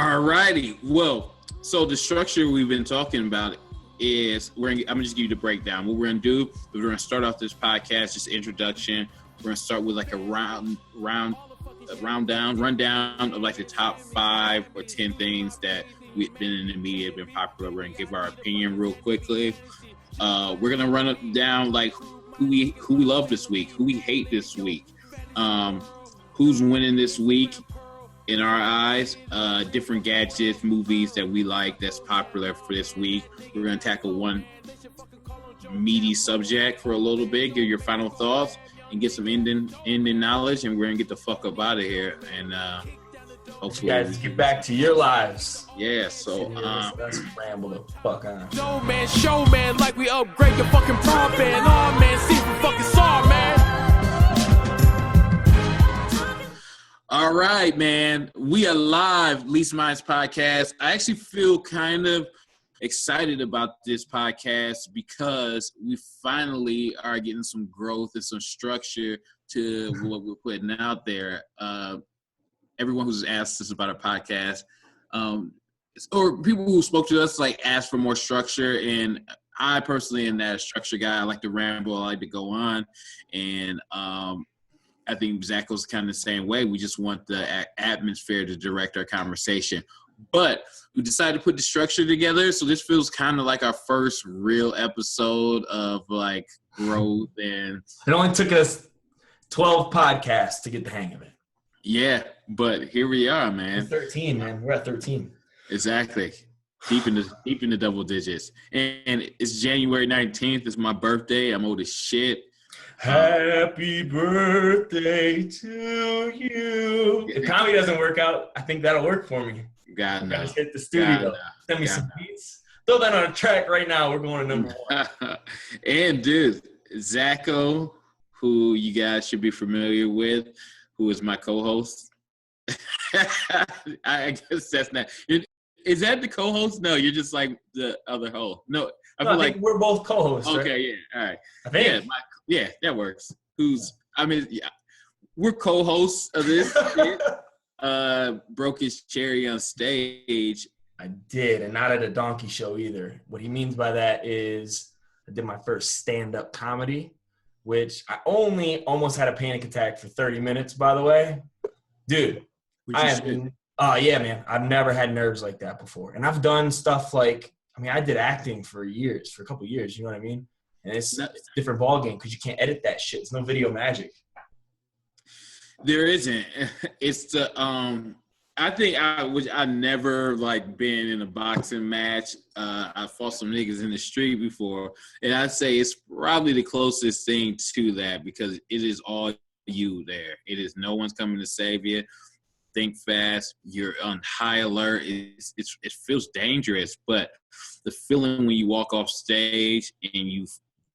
All righty. Well, so the structure we've been talking about is I'm gonna just give you the breakdown. What we're gonna do is we're gonna start off this podcast, just introduction. We're gonna start with like a rundown of like the top 5 or 10 things that we've been in the media, been popular. We're gonna give our opinion real quickly. We're gonna run down like who we love this week, who we hate this week, who's winning this week in our eyes, different gadgets, movies that we like that's popular for this week. We're gonna tackle one meaty subject for a little bit, give your final thoughts, and get some ending knowledge, and we're gonna get the fuck up out of here. And hopefully, you guys get back to your lives. Yeah. So let's ramble the fuck on. Show man, like we upgrade your fucking prom band. Oh man, see if we fucking saw, man. All right, man. We are live, Leased Minds podcast. I actually feel kind of excited about this podcast because we finally are getting some growth and some structure to what we're putting out there. Everyone who's asked us about our podcast, or people who spoke to us, like asked for more structure. And I personally am that structure guy. I like to ramble. I like to go on. And I think Zako's kind of the same way. We just want the atmosphere to direct our conversation. But we decided to put the structure together, so this feels kind of like our first real episode of like growth. And it only took us 12 podcasts to get the hang of it. Yeah, but here we are, man. 13, man. We're at 13. Exactly. Deep in the double digits. And it's January 19th. It's my birthday. I'm old as shit. Happy birthday to you. If comedy doesn't work out, I think that'll work for me. God no. Gotta hit the studio. Send me some beats. Throw that on a track right now. We're going to number 1. And dude, Zako, who you guys should be familiar with, who is my co-host. I guess that's not. Is that the co-host? No, you're just like the other host. No, I feel like we're both co-hosts. Okay, right? Yeah, all right. I think. Yeah, that works. We're co-hosts of this. Broke his cherry on stage. I did, and not at a donkey show either. What he means by that is I did my first stand-up comedy, which I only almost had a panic attack for 30 minutes, by the way. Dude, yeah, man. I've never had nerves like that before. And I've done stuff like, I did acting for a couple years, you know what I mean? And it's a different ballgame because you can't edit that shit. It's no video magic. There isn't. It's the I think I never like been in a boxing match. I fought some niggas in the street before, and I'd say it's probably the closest thing to that because it is all you there. It is no one's coming to save you. Think fast. You're on high alert. It feels dangerous, but the feeling when you walk off stage and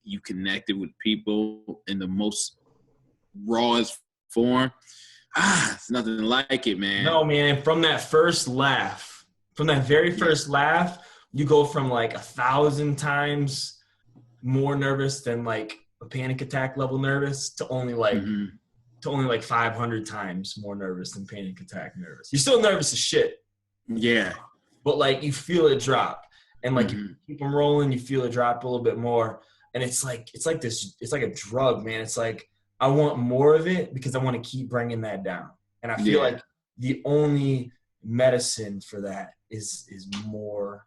you connected with people in the most rawest form, it's nothing like it, man. No, man. From that very first laugh, you go from like 1,000 times more nervous than like a panic attack level nervous to only like 500 times more nervous than panic attack nervous. You're still nervous as shit. Yeah. But like you feel it drop. And like you keep them rolling, you feel it drop a little bit more. And it's like a drug, man. It's like I want more of it because I want to keep bringing that down. And I feel like the only medicine for that is more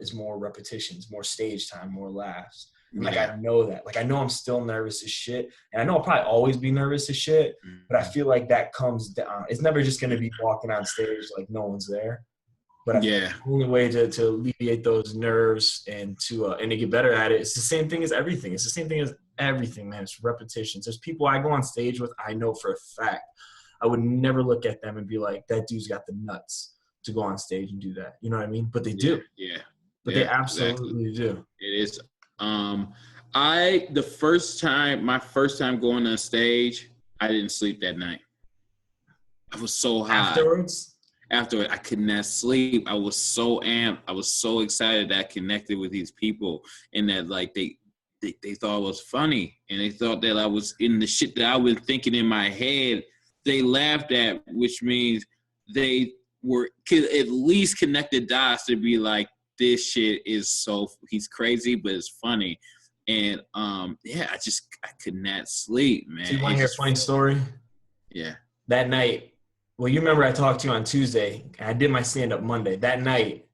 repetitions, more stage time, more laughs. And like I know that. Like I know I'm still nervous as shit. And I know I'll probably always be nervous as shit, but I feel like that comes down. It's never just gonna be walking on stage like no one's there. But I think the only way to alleviate those nerves and to get better at it, it's the same thing as everything. It's the same thing as everything, man. It's repetitions. There's people I go on stage with, I know for a fact, I would never look at them and be like, that dude's got the nuts to go on stage and do that. You know what I mean? But they do. Yeah. But they absolutely do. It is. My first time going on stage, I didn't sleep that night. I was so high. Afterward, I could not sleep. I was so amped. I was so excited that I connected with these people and that like they thought it was funny and they thought that I was in the shit that I was thinking in my head. They laughed at, which means they could at least connect the dots to be like, this shit is he's crazy, but it's funny. And I could not sleep, man. So you want to hear a funny story? Yeah. That night, well, you remember I talked to you on Tuesday, and I did my stand-up Monday. That night,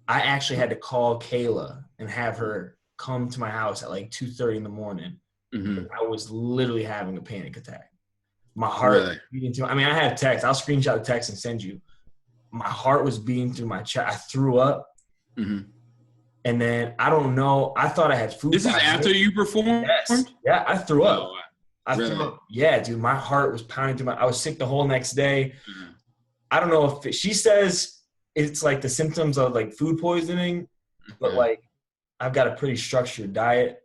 I actually had to call Kayla and have her come to my house at like 2:30 in the morning. Mm-hmm. I was literally having a panic attack. My heart was beating through. I mean, I had a text. I'll screenshot the text and send you. My heart was beating through my chest. I threw up. Mm-hmm. And then, I don't know. I thought I had food. This is after you performed? Yes. Yeah, I threw up. Oh, I threw up. Yeah, dude, my heart was pounding through I was sick the whole next day. Mm-hmm. I don't know if she says it's like the symptoms of like food poisoning, but like I've got a pretty structured diet.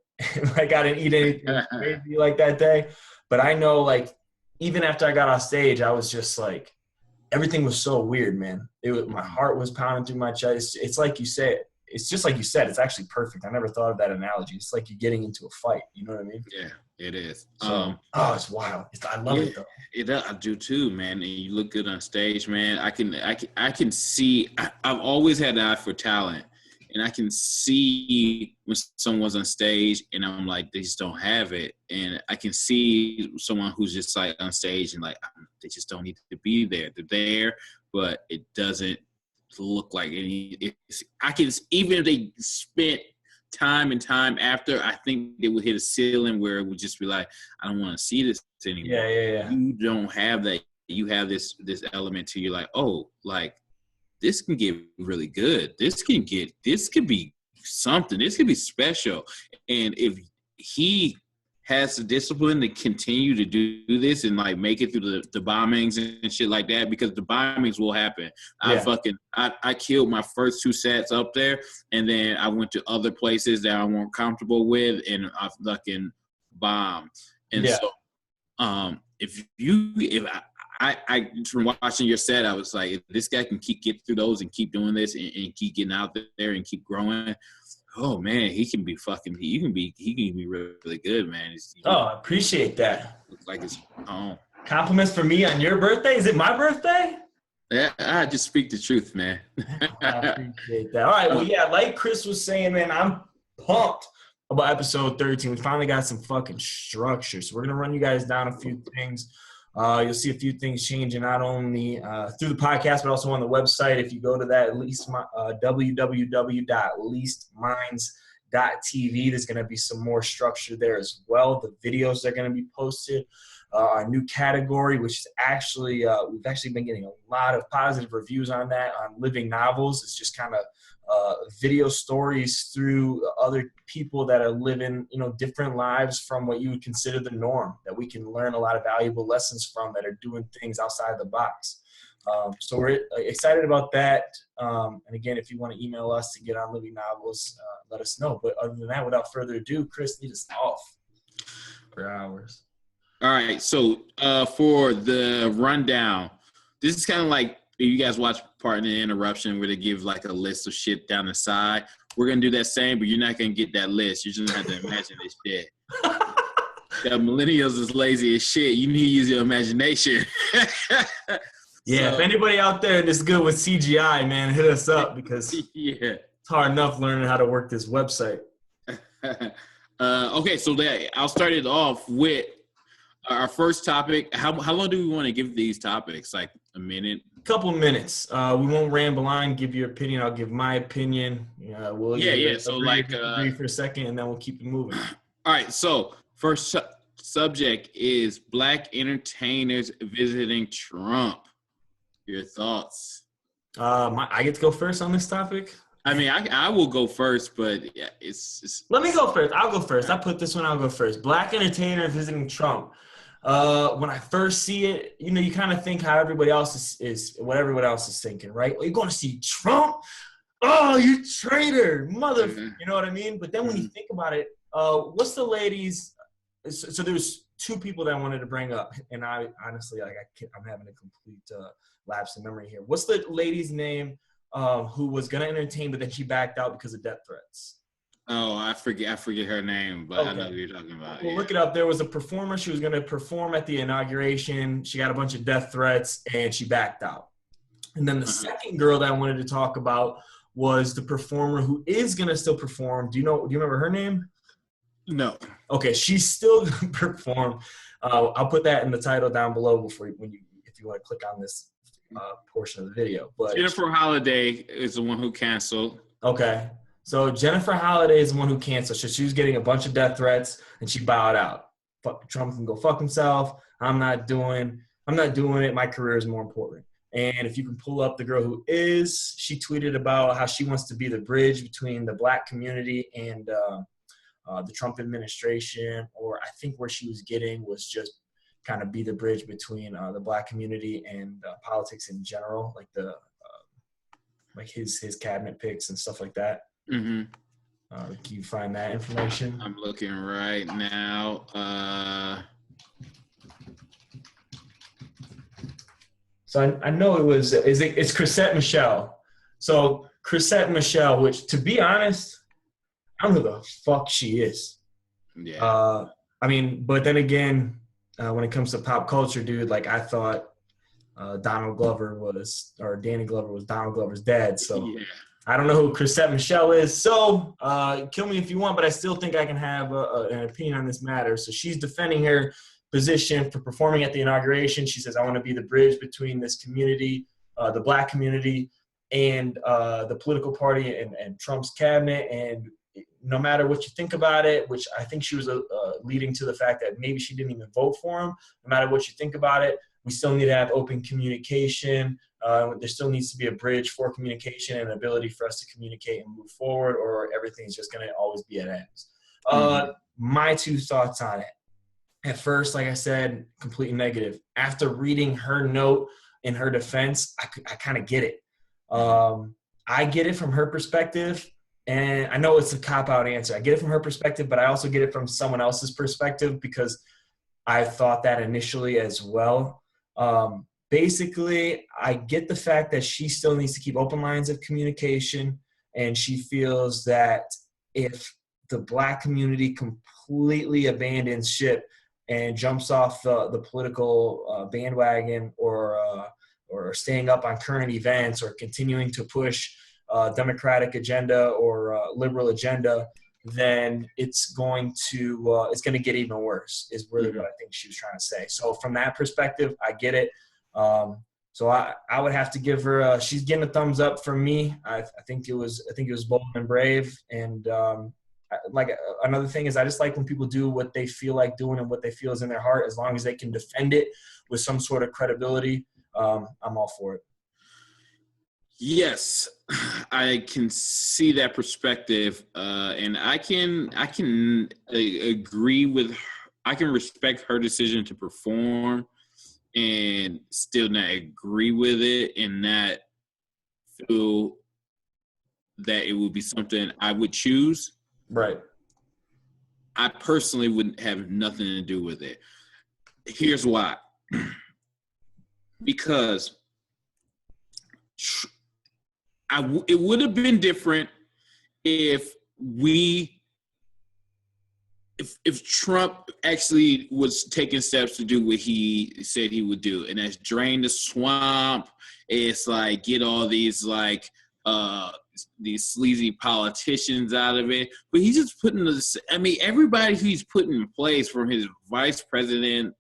Like I didn't eat anything crazy like that day. But I know like even after I got off stage, I was just like, everything was so weird, man. My heart was pounding through my chest. It's like you said. It's just like you said. It's actually perfect. I never thought of that analogy. It's like you're getting into a fight. You know what I mean? Yeah, it is. So, it's wild. I love it though. I do too, man. And you look good on stage, man. I can see. I've always had an eye for talent, and I can see when someone's on stage, and I'm like, they just don't have it. And I can see someone who's just like on stage, and like they just don't need to be there. They're there, but it doesn't look like any. I can, even if they spent time and time after, I think they would hit a ceiling where it would just be like, I don't want to see this anymore. Yeah. You don't have that. You have this element to you, like, oh, like this can get really good. This could be something. This could be special. And if he has the discipline to continue to do this and like make it through the bombings and shit like that, because the bombings will happen. I killed my first 2 sets up there, and then I went to other places that I weren't comfortable with, and I fucking bombed. And so, if I from watching your set, I was like, if this guy can get through those and keep doing this and keep getting out there and keep growing, oh man, he can be really good, man. I appreciate that. Looks like it's home. Compliments for me on your birthday. Is it my birthday? Yeah, I just speak the truth, man. I appreciate that. All right, well, yeah, like Chris was saying, man, I'm pumped about episode 13. We finally got some fucking structure. So we're gonna run you guys down a few things. You'll see a few things changing, not only through the podcast, but also on the website. If you go to that www.leasedminds.tv, there's going to be some more structure there as well. The videos are going to be posted. Our new category, which is actually, we've actually been getting a lot of positive reviews on that, on living novels. It's just kind of video stories through other people that are living, different lives from what you would consider the norm, that we can learn a lot of valuable lessons from, that are doing things outside the box. So we're excited about that. And again, if you want to email us to get on living novels, let us know. But other than that, without further ado, Chris, lead us off for hours. All right. So for the rundown, this is kind of like, you guys watch Partner Interruption where they give like a list of shit down the side. We're going to do that same, but you're not going to get that list. You're just going to have to imagine this shit. Yeah, millennials is lazy as shit. You need to use your imagination. Yeah, so, if anybody out there that's good with CGI, man, hit us up, because it's hard enough learning how to work this website. Okay, so I'll start it off with our first topic. How long do we want to give these topics? Like a minute? Couple minutes. We won't ramble on. Give your opinion. I'll give my opinion. So agree for a second, and then we'll keep it moving. All right. So first subject is Black entertainers visiting Trump. Your thoughts? I get to go first on this topic. I mean, I will go first, but yeah, it's. Let me go first. I'll go first. I put this one. I'll go first. Black entertainer visiting Trump. When I first see it, you kind of think how everybody else is what everyone else is thinking, right? Well, you're going to see Trump? Oh, you traitor, mother! You know what I mean? But then when you think about it, what's the ladies? So there was 2 people that I wanted to bring up, and I honestly, I'm having a complete lapse in memory here. What's the lady's name who was going to entertain, but then she backed out because of death threats? Oh, I forget her name, but okay. I know who you're talking about. Well, look it up. There was a performer. She was going to perform at the inauguration. She got a bunch of death threats, and she backed out. And then the second girl that I wanted to talk about was the performer who is going to still perform. Do you remember her name? No. Okay, she's still going to perform. I'll put that in the title down below if you want to click on this portion of the video. But Jennifer Holliday is the one who canceled. Okay, so Jennifer Holliday is the one who canceled. So she was getting a bunch of death threats, and she bowed out. Trump can go fuck himself. I'm not doing it. My career is more important. And if you can pull up the girl who is, she tweeted about how she wants to be the bridge between the black community and the Trump administration, or I think where she was getting was just kind of be the bridge between the black community and politics in general, like like his cabinet picks and stuff like that. Mm-hmm. Can you find that information? I'm looking right now. So I know it's Chrisette Michele. So Chrisette Michele, which, to be honest, I don't know who the fuck she is. Yeah. But then again, when it comes to pop culture, dude, like I thought Danny Glover was Donald Glover's dad. So yeah. I don't know who Chrisette Michele is. So kill me if you want, but I still think I can have an opinion on this matter. So she's defending her position for performing at the inauguration. She says, I want to be the bridge between this community, the black community, and the political party and Trump's cabinet. And no matter what you think about it, which I think she was leading to the fact that maybe she didn't even vote for him. No matter what you think about it, we still need to have open communication. There still needs to be a bridge for communication and ability for us to communicate and move forward, or everything's just going to always be at ends. My two thoughts on it. At first, like I said, completely negative. After reading her note in her defense, I kind of get it. I get it from her perspective, and I know it's a cop-out answer. I get it from her perspective, but I also get it from someone else's perspective because I thought that initially as well. Basically, I get the fact that she still needs to keep open lines of communication, and she feels that if the black community completely abandons ship and jumps off the political bandwagon or staying up on current events or continuing to push Democratic agenda or liberal agenda, then it's going to get even worse is really what I think she was trying to say. So from that perspective, I get it. So I would have to give her she's getting a thumbs up from me. I think it was bold and brave. And another thing is I just like when people do what they feel like doing and what they feel is in their heart, as long as they can defend it with some sort of credibility. I'm all for it. Yes, I can see that perspective, and I can agree with her. I can respect her decision to perform and still not agree with it and not feel that it would be something I would choose. Right. I personally wouldn't have nothing to do with it. Here's why. Because it would have been different if Trump actually was taking steps to do what he said he would do, and that's drain the swamp. It's like get all these these sleazy politicians out of it. But he's just putting this. I mean, everybody who he's putting in place, from his vice president,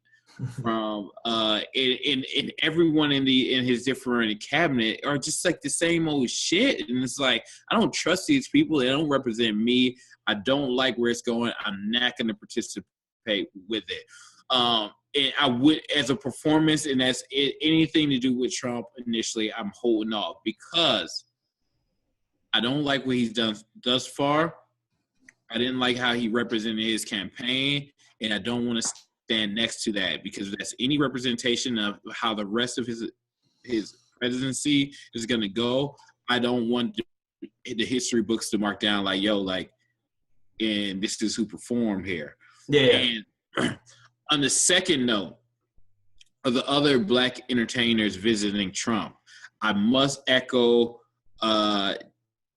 from and everyone in his different cabinet, are just like the same old shit. And it's like, I don't trust these people. They don't represent me. I don't like where it's going. I'm not going to participate with it. And I would, as a performance, and as anything to do with Trump initially, I'm holding off because I don't like what he's done thus far. I didn't like how he represented his campaign, and I don't want to stand next to that because if that's any representation of how the rest of his presidency is going to go, I don't want the history books to mark down like, yo, like, and this is who performed here. Yeah. And on the second note of the other black entertainers visiting Trump, I must echo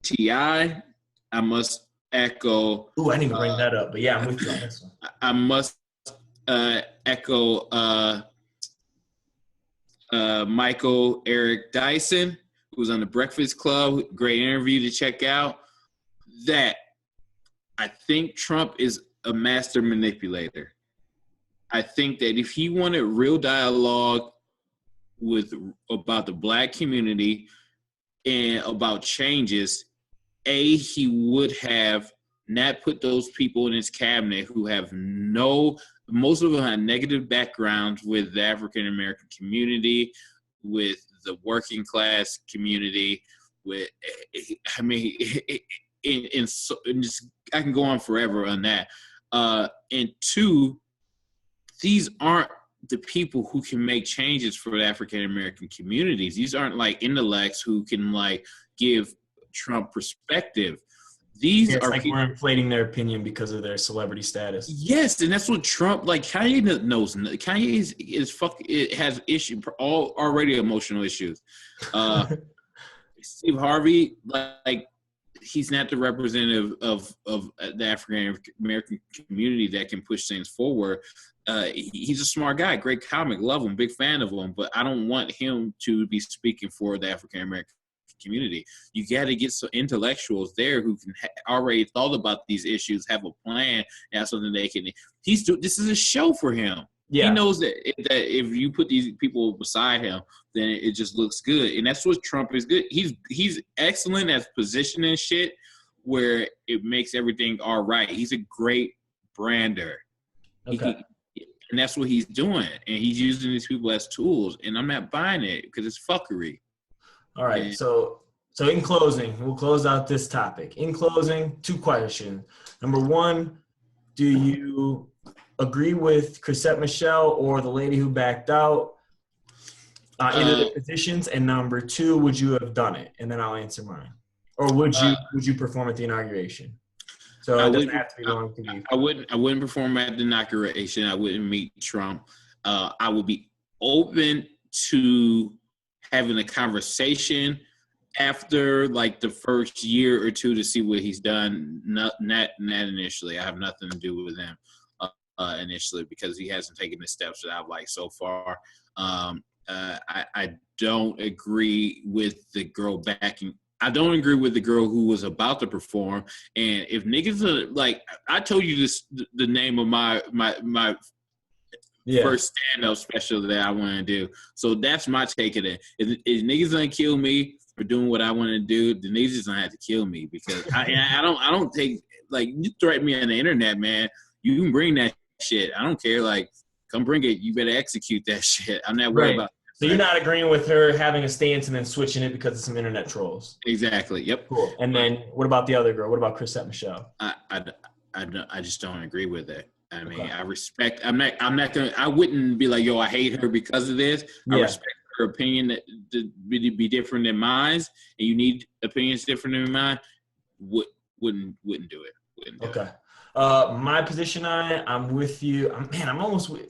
T.I. I must echo. Ooh, I didn't even bring that up, but yeah, I'm with you on this one. I must echo Michael Eric Dyson, who was on the Breakfast Club. Great interview to check out. That I think Trump is a master manipulator. I think that if he wanted real dialogue about the black community and about changes, he would have not put those people in his cabinet who have most of them have negative backgrounds with the African American community, with the working class community, I can go on forever on that. And two, these aren't the people who can make changes for the African American communities. These aren't like intellects who can like give Trump perspective. These are like we're inflating their opinion because of their celebrity status. Yes, and that's what Trump, like Kanye knows. Kanye it has already emotional issues. Steve Harvey, like he's not the representative of the African American community that can push things forward. He's a smart guy, great comic, love him, big fan of him, but I don't want him to be speaking for the African American community. You got to get some intellectuals there who can already thought about these issues, have a plan, have something they can. This is a show for him. Yeah. He knows that if you put these people beside him, then it just looks good, and that's what Trump is good. He's excellent at positioning shit where it makes everything all right. He's a great brander. Okay. And that's what he's doing, and he's using these people as tools, and I'm not buying it because it's fuckery. All right, so in closing, we'll close out this topic. In closing, 2 questions. Number 1, do you agree with Chrisette Michele or the lady who backed out in the positions? And number 2, would you have done it? And then I'll answer mine. Or would you perform at the inauguration? So it doesn't have to be long to you. I wouldn't perform at the inauguration. I wouldn't meet Trump. I would be open to having a conversation after like the first year or 2 to see what he's done. Not initially. I have nothing to do with him initially because he hasn't taken the steps that I've liked so far. I don't agree with the girl backing. I don't agree with the girl who was about to perform. And if niggas are like, I told you this, the name of my first stand-up special that I want to do. So that's my take of it. If niggas gonna kill me for doing what I want to do, the niggas just gonna have to kill me because I don't take, like, you threaten me on the internet, man. You can bring that shit. I don't care. Like, come bring it. You better execute that shit. I'm not worried about. So you're not agreeing with her having a stance and then switching it because of some internet trolls. Exactly. Yep. Cool. And then what about the other girl? What about Chrisette Michele? I just don't agree with it. I mean, I respect. I'm not gonna. I wouldn't be like, yo, I hate her because of this. I respect her opinion to be different than mine, and you need opinions different than mine. Wouldn't do it. Okay. My position on it, I'm with you. I'm almost with.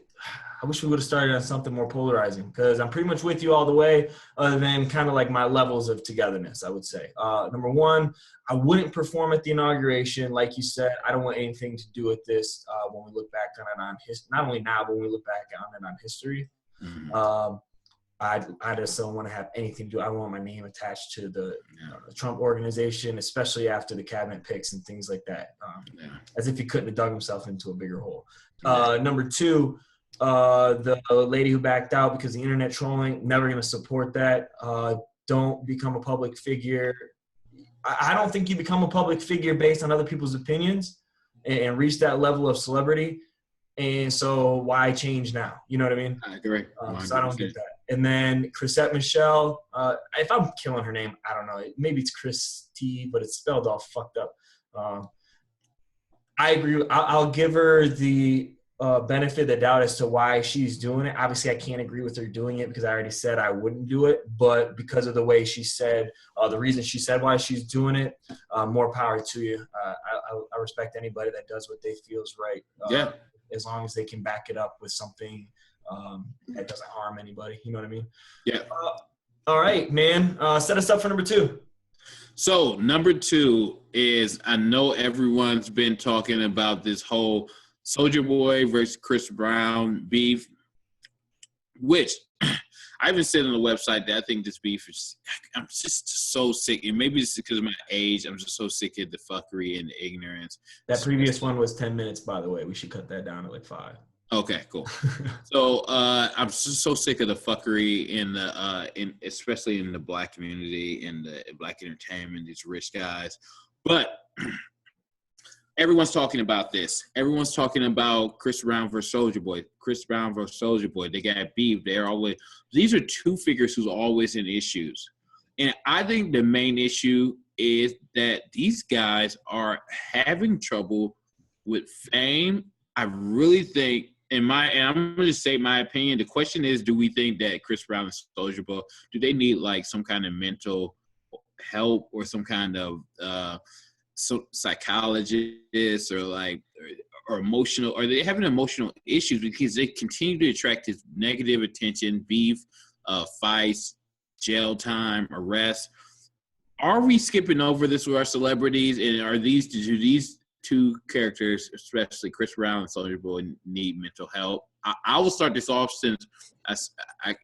I wish we would have started on something more polarizing because I'm pretty much with you all the way, other than kind of like my levels of togetherness, I would say. Number 1, I wouldn't perform at the inauguration. Like you said, I don't want anything to do with this when we look back on it not only now, but when we look back on it on history. Mm-hmm. I just don't want to have anything to do. I don't want my name attached to the Trump organization, especially after the cabinet picks and things like that, as if he couldn't have dug himself into a bigger hole. Number 2, the lady who backed out because of the internet trolling, never going to support that. Don't become a public figure. I don't think you become a public figure based on other people's opinions and reach that level of celebrity. And so why change now? You know what I mean? I agree. So I don't get that. And then Chrisette Michele, if I'm killing her name, I don't know. Maybe it's Christy, but it's spelled all fucked up. I agree. I'll give her the benefit of the doubt as to why she's doing it. Obviously, I can't agree with her doing it because I already said I wouldn't do it. But because of the way she said, the reason she said why she's doing it, more power to you. I respect anybody that does what they feel is right. As long as they can back it up with something that doesn't harm anybody. You know what I mean? Yeah. All right, man. Set us up for number 2. So number 2 is, I know everyone's been talking about this whole Soulja Boy versus Chris Brown beef, which I even said on the website that I think this beef is. I'm just so sick, and maybe it's because of my age. I'm just so sick of the fuckery and the ignorance. That previous one was 10 minutes, by the way. We should cut that down to like 5. Okay, cool. So I'm just so sick of the fuckery especially in the black community and the black entertainment, these rich guys. But everyone's talking about this. Everyone's talking about Chris Brown versus Soulja Boy. Chris Brown versus Soulja Boy. They got beef. These are two figures who's always in issues. And I think the main issue is that these guys are having trouble with fame. I really think, and I'm going to say my opinion, the question is, do we think that Chris Brown and Soulja Boy, do they need like some kind of mental help or some kind of psychologist or emotional, or they having emotional issues because they continue to attract this negative attention, beef, fights, jail time, arrests. Are we skipping over this with our celebrities, and do these two characters, especially Chris Brown and Soulja Boy, need mental help? I will start this off since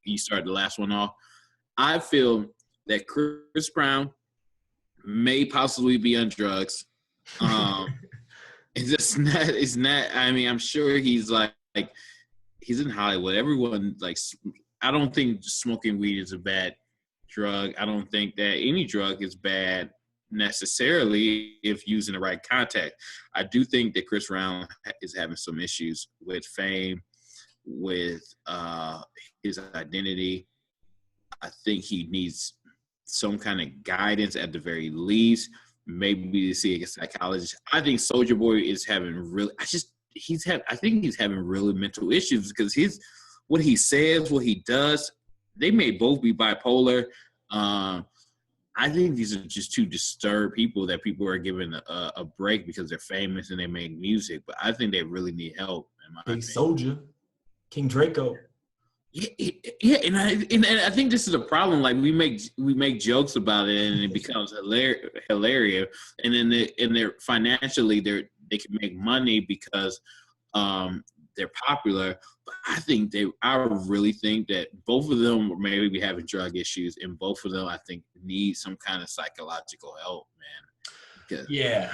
you started the last one off. I feel that Chris Brown may possibly be on drugs. It's not. I mean, I'm sure he's like he's in Hollywood. Everyone I don't think smoking weed is a bad drug. I don't think that any drug is bad necessarily if used in the right context. I do think that Chris Brown is having some issues with fame, with his identity. I think he needs some kind of guidance at the very least, maybe to see a psychologist. I think Soulja Boy is having I think he's having really mental issues because what he says, what he does, they may both be bipolar. I think these are just two disturbed people that people are giving a break because they're famous and they make music. But I think they really need help. Big Soulja, King Draco. Yeah, and I think this is a problem. Like we make jokes about it, and it becomes hilarious. And then they're financially they can make money because they're popular. But I really think that both of them will maybe be having drug issues, and both of them I think need some kind of psychological help, man. Yeah,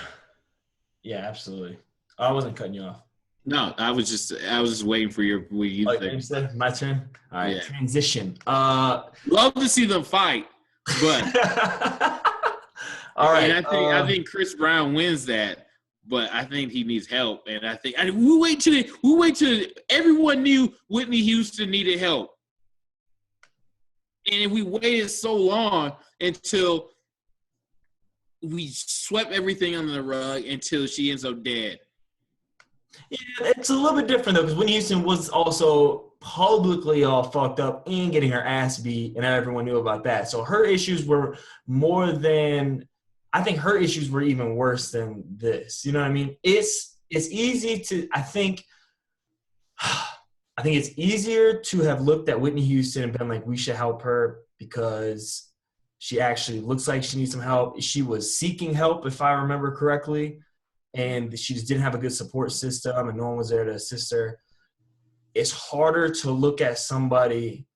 absolutely. I wasn't cutting you off. No, I was just waiting for what you think. My turn. All right, yeah. Transition. Love to see them fight, but all right. And I think Chris Brown wins that, but I think he needs help, and we wait till everyone knew Whitney Houston needed help, and we waited so long until we swept everything under the rug until she ends up dead. Yeah, it's a little bit different though, because Whitney Houston was also publicly all fucked up and getting her ass beat, and everyone knew about that. So her issues were I think her issues were even worse than this. You know what I mean? It's easy to, I think it's easier to have looked at Whitney Houston and been like, we should help her because she actually looks like she needs some help. She was seeking help, if I remember correctly, and she just didn't have a good support system and no one was there to assist her. It's harder to look at somebody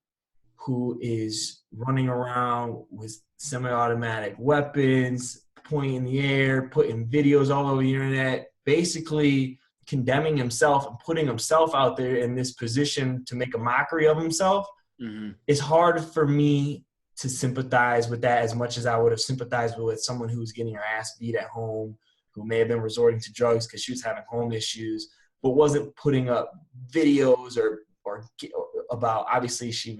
who is running around with semi-automatic weapons, pointing in the air, putting videos all over the internet, basically condemning himself and putting himself out there in this position to make a mockery of himself. Mm-hmm. It's hard for me to sympathize with that as much as I would have sympathized with someone who's getting her ass beat at home, who may have been resorting to drugs because she was having home issues, but wasn't putting up videos or about, obviously she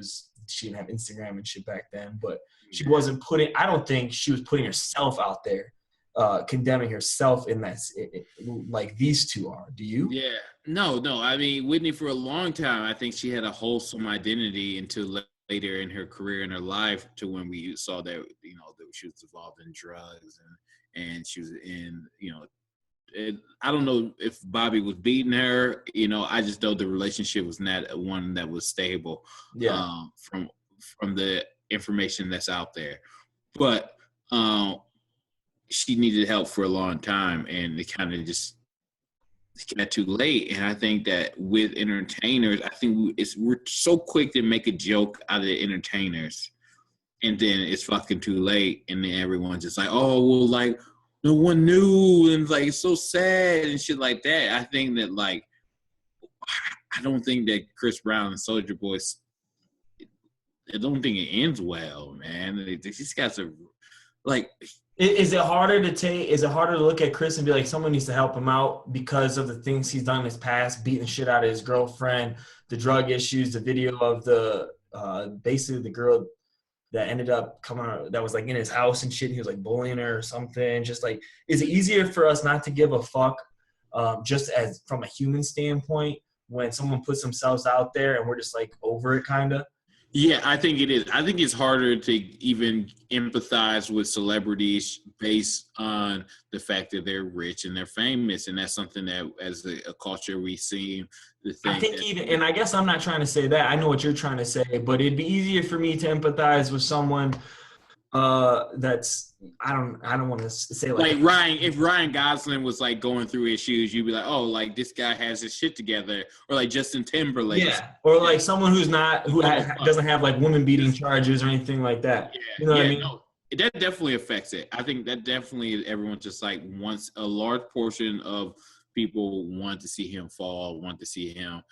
didn't have Instagram and shit back then, but she wasn't I don't think she was putting herself out there, condemning herself in that, like these two are. Do you? Yeah. No. I mean, Whitney, for a long time, I think she had a wholesome identity until later in her career and her life, to when we saw that, that she was involved in drugs and she was in, I don't know if Bobby was beating her. I just know the relationship was not one that was stable. Yeah. From the information that's out there, but she needed help for a long time, and it kind of just it got too late. And I think that with entertainers, I think we're so quick to make a joke out of the entertainers, and then it's fucking too late, and then everyone's just like, oh, well, like, no one knew, and like, it's so sad and shit like that. I think that, like, I don't think that Chris Brown and Soulja Boy, I don't think it ends well, man. These guys are, like... Is it harder to look at Chris and be like, someone needs to help him out because of the things he's done in his past, beating the shit out of his girlfriend, the drug issues, the video of the basically the girl that ended up coming out, that was like in his house and shit. He was like bullying her or something. Just like, is it easier for us not to give a fuck just as from a human standpoint when someone puts themselves out there and we're just like over it kind of? Yeah, I think it is. I think it's harder to even empathize with celebrities based on the fact that they're rich and they're famous, and that's something that, as a culture, we seem to think. I think and I guess I'm not trying to say that. I know what you're trying to say, but it'd be easier for me to empathize with someone that's I don't want to say like Ryan. If Ryan Gosling was like going through his shoes, you'd be like, oh, like this guy has his shit together, or like Justin Timberlake, or like someone who doesn't have like woman beating charges or anything like that. Yeah, you know what I mean? No, that definitely affects it. I think that definitely everyone just like wants, a large portion of people want to see him fall, want to see him,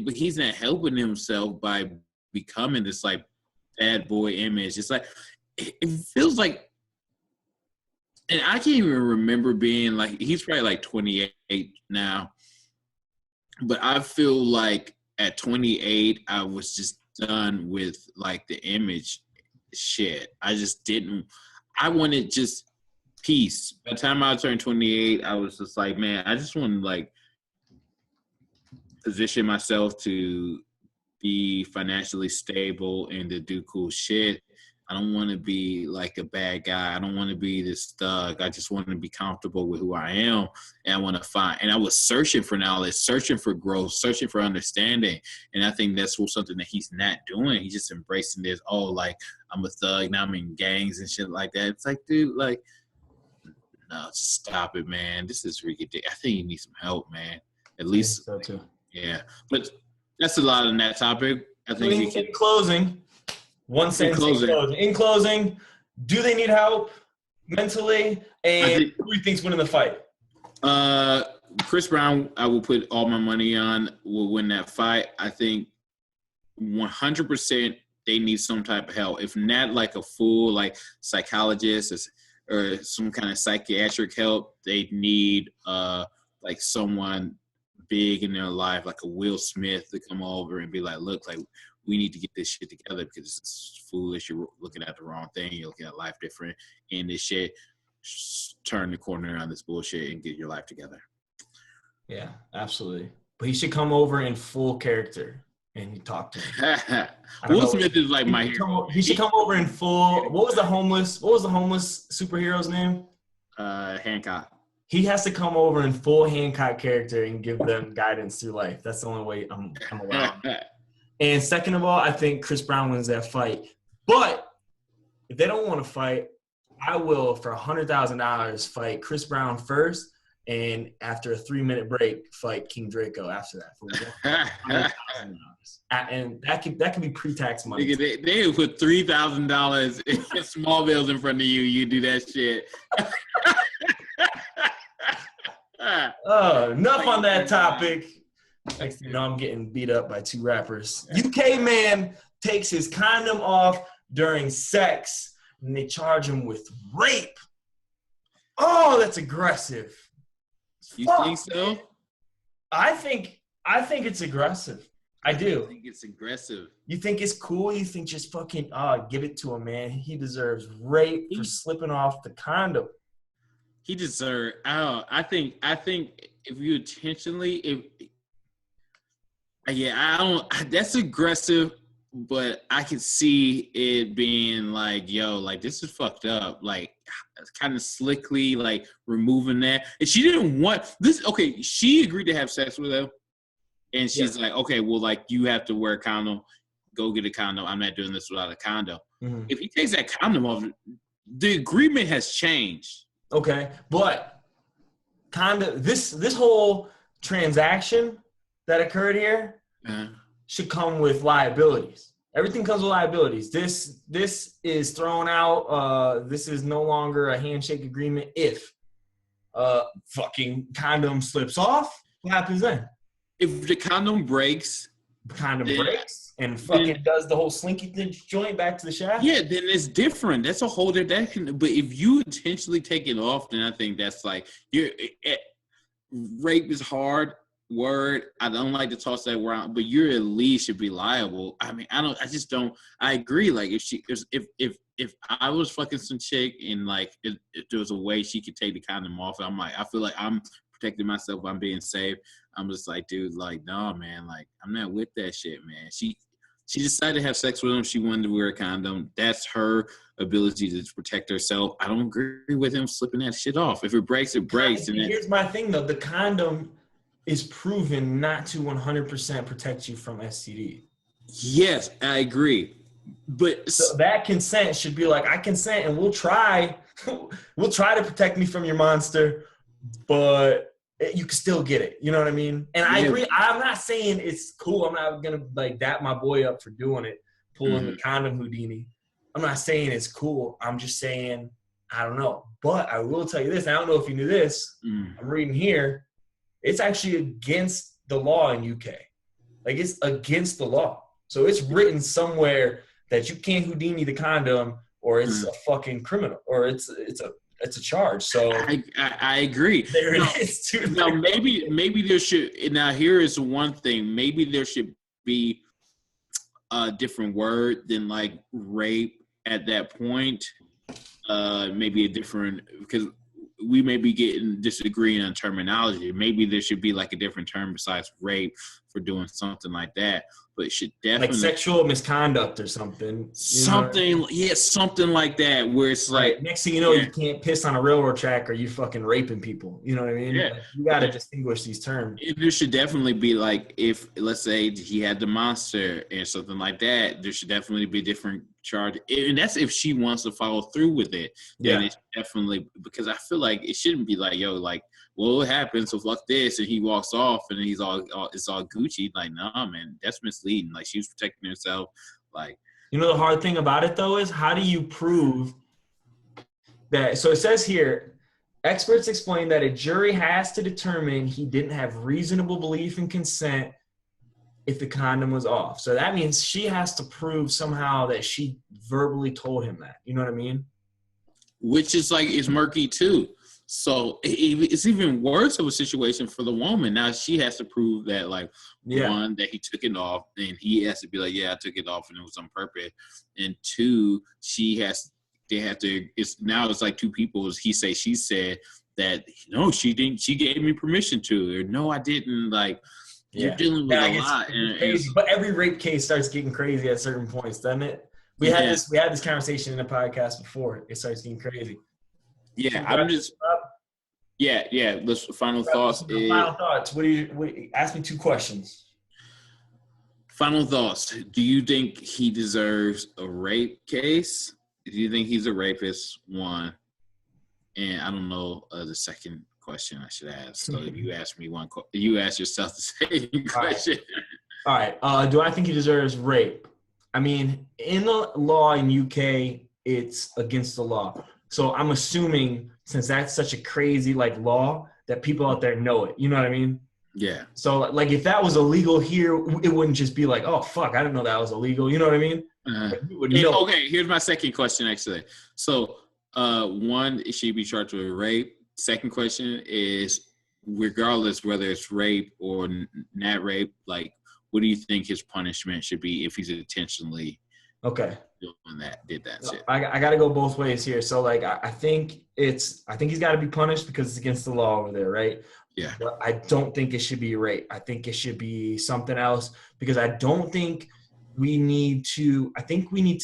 but he's not helping himself by becoming this like bad boy image. It's like it feels like. And I can't even remember being like, he's probably like 28 now. But I feel like at 28, I was just done with like the image shit. I wanted just peace. By the time I turned 28, I was just like, man, I just want to like position myself to be financially stable and to do cool shit. I don't want to be like a bad guy. I don't want to be this thug. I just want to be comfortable with who I am. And I want to find, and I was searching for knowledge, searching for growth, searching for understanding. And I think that's something that he's not doing. He's just embracing this, oh, like I'm a thug, now I'm in gangs and shit like that. It's like, dude, like, no, just stop it, man. This is ridiculous. I think you need some help, man. At least, so too. Yeah. But that's a lot on that topic. I think in closing, one sentence in closing, do they need help mentally? And who do you think's winning the fight? Chris Brown, I will put all my money on, will win that fight. I think 100% they need some type of help. If not like a full like psychologist or some kind of psychiatric help, they need like someone big in their life, like a Will Smith, to come over and be like, look, like we need to get this shit together because it's foolish. You're looking at the wrong thing. You're looking at life different. And this shit, turn the corner on this bullshit and get your life together. Yeah, absolutely. But he should come over in full character and you talk to him. Will Smith is like my hero. He should come over in full. What was the homeless superhero's name? Hancock. He has to come over in full Hancock character and give them guidance through life. That's the only way I'm allowed. And second of all, I think Chris Brown wins that fight. But if they don't want to fight, I will, for $100,000, fight Chris Brown first, and after a 3-minute break, fight King Draco after that for $100,000. And that can be pre-tax money. They put $3,000 in small bills in front of you. You do that shit. Enough on that topic. Next thing you know, I'm getting beat up by 2 rappers. UK man takes his condom off during sex, and they charge him with rape. Oh, that's aggressive. You think so? I think it's aggressive. I do. I think it's aggressive. You think it's cool? You think just fucking give it to him, man. He deserves rape for slipping off the condom. He deserves. I think if you intentionally, that's aggressive, but I can see it being like, yo, like this is fucked up. Like kind of slickly, like removing that. And she didn't want this. Okay, she agreed to have sex with him, and she's like, okay, well, like you have to wear a condom. Go get a condom. I'm not doing this without a condom. Mm-hmm. If he takes that condom off, the agreement has changed. Okay, but kind of this whole transaction that occurred here should come with liabilities. Everything comes with liabilities. This is thrown out. This is no longer a handshake agreement. If fucking condom slips off, what happens then? If the condom breaks, and fucking does the whole slinky joint back to the shaft? Yeah, then it's different. That's a whole different. But if you intentionally take it off, then I think that's like rape is hard. Word, I don't like to toss that around, but you at least should be liable. I mean, I agree. Like if I was fucking some chick and like if there was a way she could take the condom off, I feel like I'm protecting myself. I'm being safe. I'm just like, dude, like, no, man, like I'm not with that shit, man. She decided to have sex with him. She wanted to wear a condom. That's her ability to protect herself. I don't agree with him slipping that shit off. If it breaks, it breaks. And here's my thing though, the condom is proven not to 100% protect you from STD. Yes, I agree. But so that consent should be like, I consent and we'll try to protect me from your monster, but you can still get it. You know what I mean? And I agree. I'm not saying it's cool. I'm not going to like dap my boy up for doing it, pulling the condom Houdini. I'm not saying it's cool. I'm just saying, I don't know. But I will tell you this. I don't know if you knew this. I'm reading here. It's actually against the law in UK. Like it's against the law. So it's written somewhere that you can't Houdini the condom or it's a fucking criminal or it's a charge. So I agree. There it is too. Now maybe there should. Now here is one thing. Maybe there should be a different word than like rape at that point. Maybe a different because we may be disagreeing on terminology. Maybe there should be like a different term besides rape for doing something like that. But it should definitely like sexual misconduct or something. Something like that. Where it's like next thing you know, you can't piss on a railroad track or you fucking raping people. You know what I mean? Yeah. Like, you got to distinguish these terms. There should definitely be like if let's say he had the monster and something like that. There should definitely be a different charge, and that's if she wants to follow through with it. Then it's definitely because I feel like it shouldn't be like like. Well, it happened, so fuck this, and he walks off, and he's all it's all Gucci. Like, nah, man, that's misleading. Like, she was protecting herself. Like, you know, the hard thing about it though is how do you prove that? So it says here, experts explain that a jury has to determine he didn't have reasonable belief and consent if the condom was off. So that means she has to prove somehow that she verbally told him that. You know what I mean? Which is like it's murky too. So it's even worse of a situation for the woman. Now she has to prove that, like, one, that he took it off, and he has to be like, yeah, I took it off and it was on purpose. And two, it's like two people, he say, she said that, no, she didn't, she gave me permission to, or no, I didn't. Like, you're dealing with a lot. Crazy. But every rape case starts getting crazy at certain points, doesn't it? We had this conversation in the podcast before. It starts getting crazy. Yeah, I'm just. Yeah. Let's final thoughts. Final thoughts. What do you ask me 2 questions? Final thoughts. Do you think he deserves a rape case? Do you think he's a rapist? 1. And I don't know the second question I should ask. So if you ask me one, you ask yourself the same question. All right. Do I think he deserves rape? I mean, in the law in UK, it's against the law. So I'm assuming since that's such a crazy like law that people out there know it. You know what I mean? Yeah. So like if that was illegal here, it wouldn't just be like, oh fuck, I didn't know that was illegal. You know what I mean? Okay, here's my second question actually. So 1, is she be charged with rape? Second question is, regardless whether it's rape or not rape, like what do you think his punishment should be if he's intentionally doing that, did that shit? I got to go both ways here. So like I think he's got to be punished because it's against the law over there, right? Yeah. But I don't think it should be rape. I think it should be something else because I don't think we need to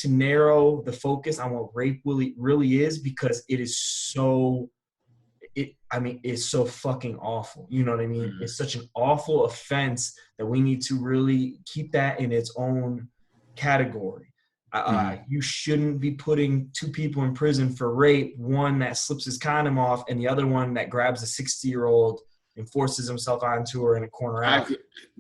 narrow the focus on what rape really is because it is so it's so fucking awful. You know what I mean? Mm-hmm. It's such an awful offense that we need to really keep that in its own category. You shouldn't be putting 2 people in prison for rape, one that slips his condom off and the other one that grabs a 60-year-old and forces himself onto her in a corner I out.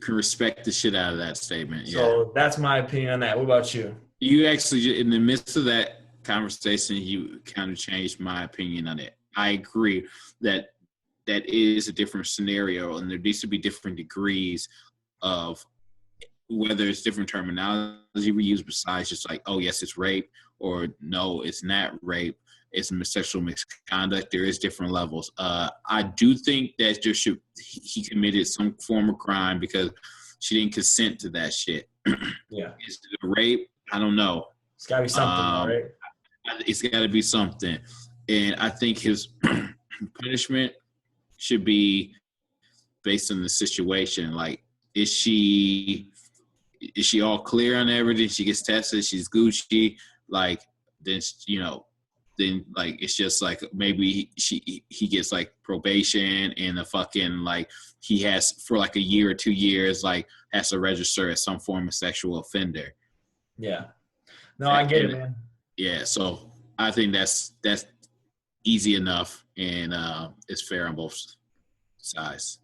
can respect the shit out of that statement. Yeah. So that's my opinion on that. What about you? You actually, in the midst of that conversation, you kind of changed my opinion on it. I agree that that is a different scenario, and there needs to be different degrees of whether it's different terminology we use besides just like, oh, yes, it's rape, or no, it's not rape. It's sexual misconduct. There is different levels. I do think that he committed some form of crime because she didn't consent to that shit. Yeah. Is it a rape? I don't know. It's got to be something, right? It's got to be something. And I think his punishment should be based on the situation. Like, is she all clear on everything? She gets tested. She's Gucci. Like, then, then like it's just like maybe he gets like probation and a fucking like he has for like a year or 2 years like has to register as some form of sexual offender. Yeah. No, I get it, man. Yeah, so I think that's easy enough and it's fair on both sides.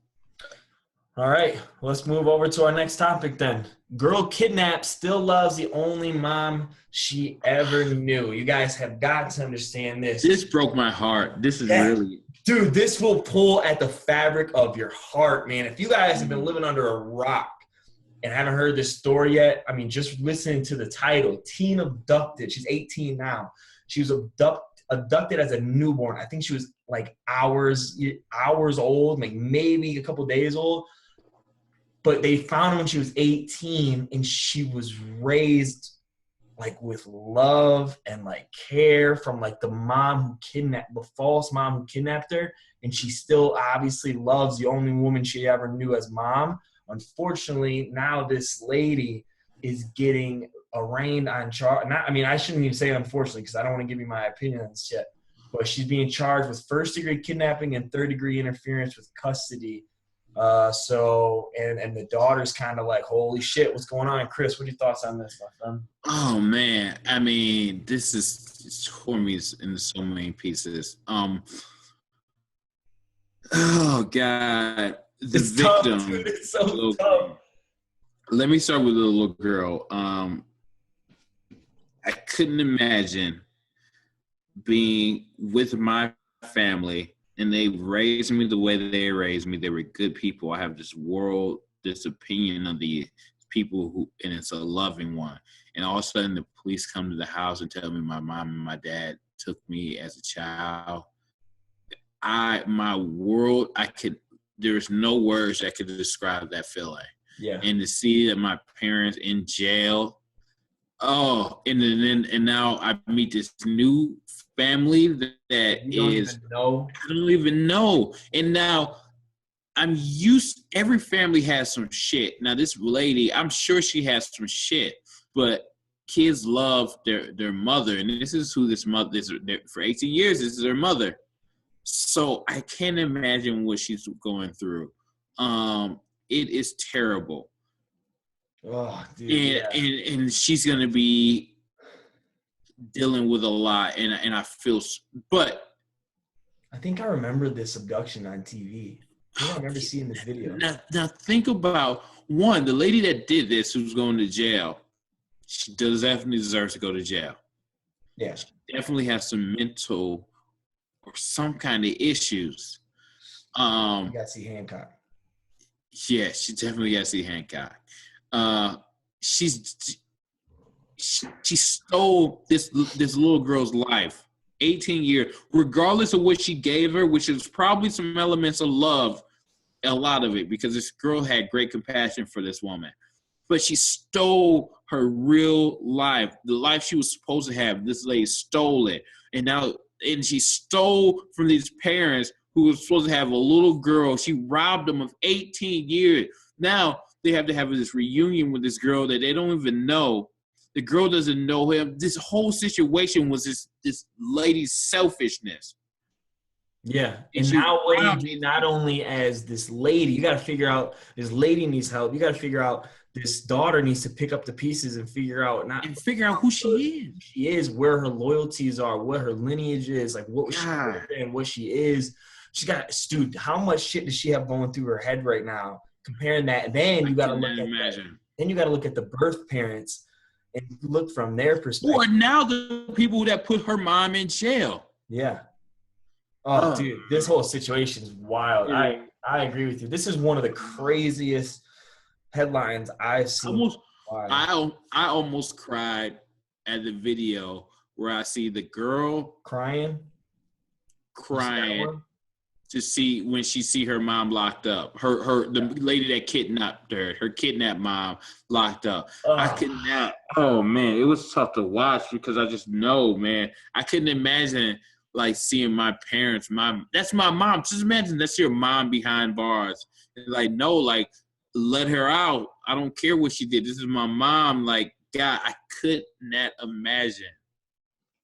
All right, let's move over to our next topic then. Girl kidnapped, still loves the only mom she ever knew. You guys have got to understand this. This broke my heart. This is really... Dude, this will pull at the fabric of your heart, man. If you guys have been living under a rock and haven't heard this story yet, I mean, just listening to the title, teen abducted. She's 18 now. She was abducted as a newborn. I think she was like hours old, like maybe a couple days old. But they found her when she was 18, and she was raised like with love and like care from like the false mom who kidnapped her. And she still obviously loves the only woman she ever knew as mom. Unfortunately, now this lady is getting arraigned on charge. I shouldn't even say unfortunately because I don't want to give you my opinion on this yet. But she's being charged with first-degree kidnapping and third-degree interference with custody. And the daughter's kind of like, holy shit, what's going on? Chris, what are your thoughts on this, my friend? Oh man, I mean, this is torn me into so many pieces. Oh God, It's victim. Tough, dude. It's so tough. Let me start with the little girl. I couldn't imagine being with my family. And they raised me the way they raised me. They were good people. I have this opinion of the people and it's a loving one. And all of a sudden, the police come to the house and tell me my mom and my dad took me as a child. There's no words that could describe that feeling. Yeah. And to see that my parents in jail. Oh, and now I meet this new family that I don't even know. And now every family has some shit. Now this lady, I'm sure she has some shit, but kids love their mother. And this is who this mother is. For 18 years, this is her mother. So I can't imagine what she's going through. It is terrible. Oh, dude, and she's gonna be dealing with a lot, and I feel, but I think I remember this abduction on TV. I remember seeing this video. Now think about the lady that did this, who's going to jail. She definitely deserves to go to jail. Yeah, she definitely has some mental or some kind of issues. You gotta see Hancock. Yeah, she definitely got to see Hancock. She stole this little girl's life, 18 years, regardless of what she gave her, which is probably some elements of love, a lot of it, because this girl had great compassion for this woman. But she stole her real life, the life she was supposed to have. This lady stole it. And she stole from these parents who were supposed to have a little girl. She robbed them of 18 years. Now they have to have this reunion with this girl that they don't even know. The girl doesn't know him. This whole situation was this lady's selfishness. Yeah. And now what do you do not only as this lady, you got to figure out this lady needs help. You got to figure out this daughter needs to pick up the pieces and figure out who she is. She is, where her loyalties are, what her lineage is, like what she is and what she is. dude, how much shit does she have going through her head right now? Comparing that, then you got to look at then you got to look at the birth parents and look from their perspective. Or now the people that put her mom in jail. Yeah. Oh, dude, this whole situation is wild. Yeah. I agree with you. This is one of the craziest headlines I've seen. I almost cried at the video where I see the girl crying to see when she see her mom locked up. The lady that kidnapped her kidnapped mom locked up. I could not. Oh man, it was tough to watch because I just know, man. I couldn't imagine like seeing my parents. That's my mom. Just imagine that's your mom behind bars. Like no, like let her out. I don't care what she did. This is my mom. Like God, I could not imagine.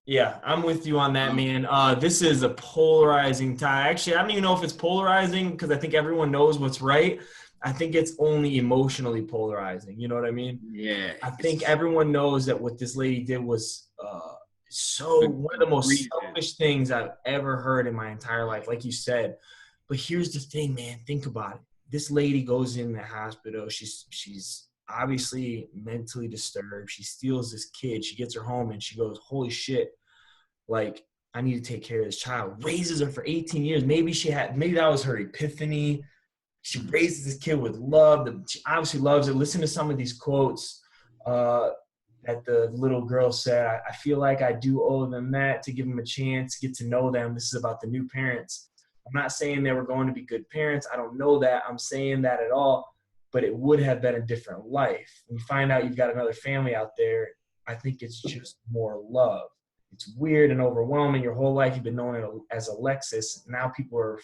Yeah, I'm with you on that, man. This is a polarizing time. Actually, I don't even know if it's polarizing because I think everyone knows what's right. I think it's only emotionally polarizing. You know what I mean? Yeah. I think everyone knows that what this lady did was one of the most selfish things I've ever heard in my entire life, like you said. But here's the thing, man. Think about it. This lady goes in the hospital. She's obviously mentally disturbed. She steals this kid. She gets her home and she goes, holy shit, like, I need to take care of this child. Raises her for 18 years. Maybe that was her epiphany. She raises this kid with love. She obviously loves it. Listen to some of these quotes that the little girl said. I feel like I do owe them that, to give them a chance, get to know them. This is about the new parents. I'm not saying they were going to be good parents. I don't know that. I'm saying that at all. But it would have been a different life. When you find out you've got another family out there, I think it's just more love. It's weird and overwhelming. Your whole life you've been known as Alexis. Now people are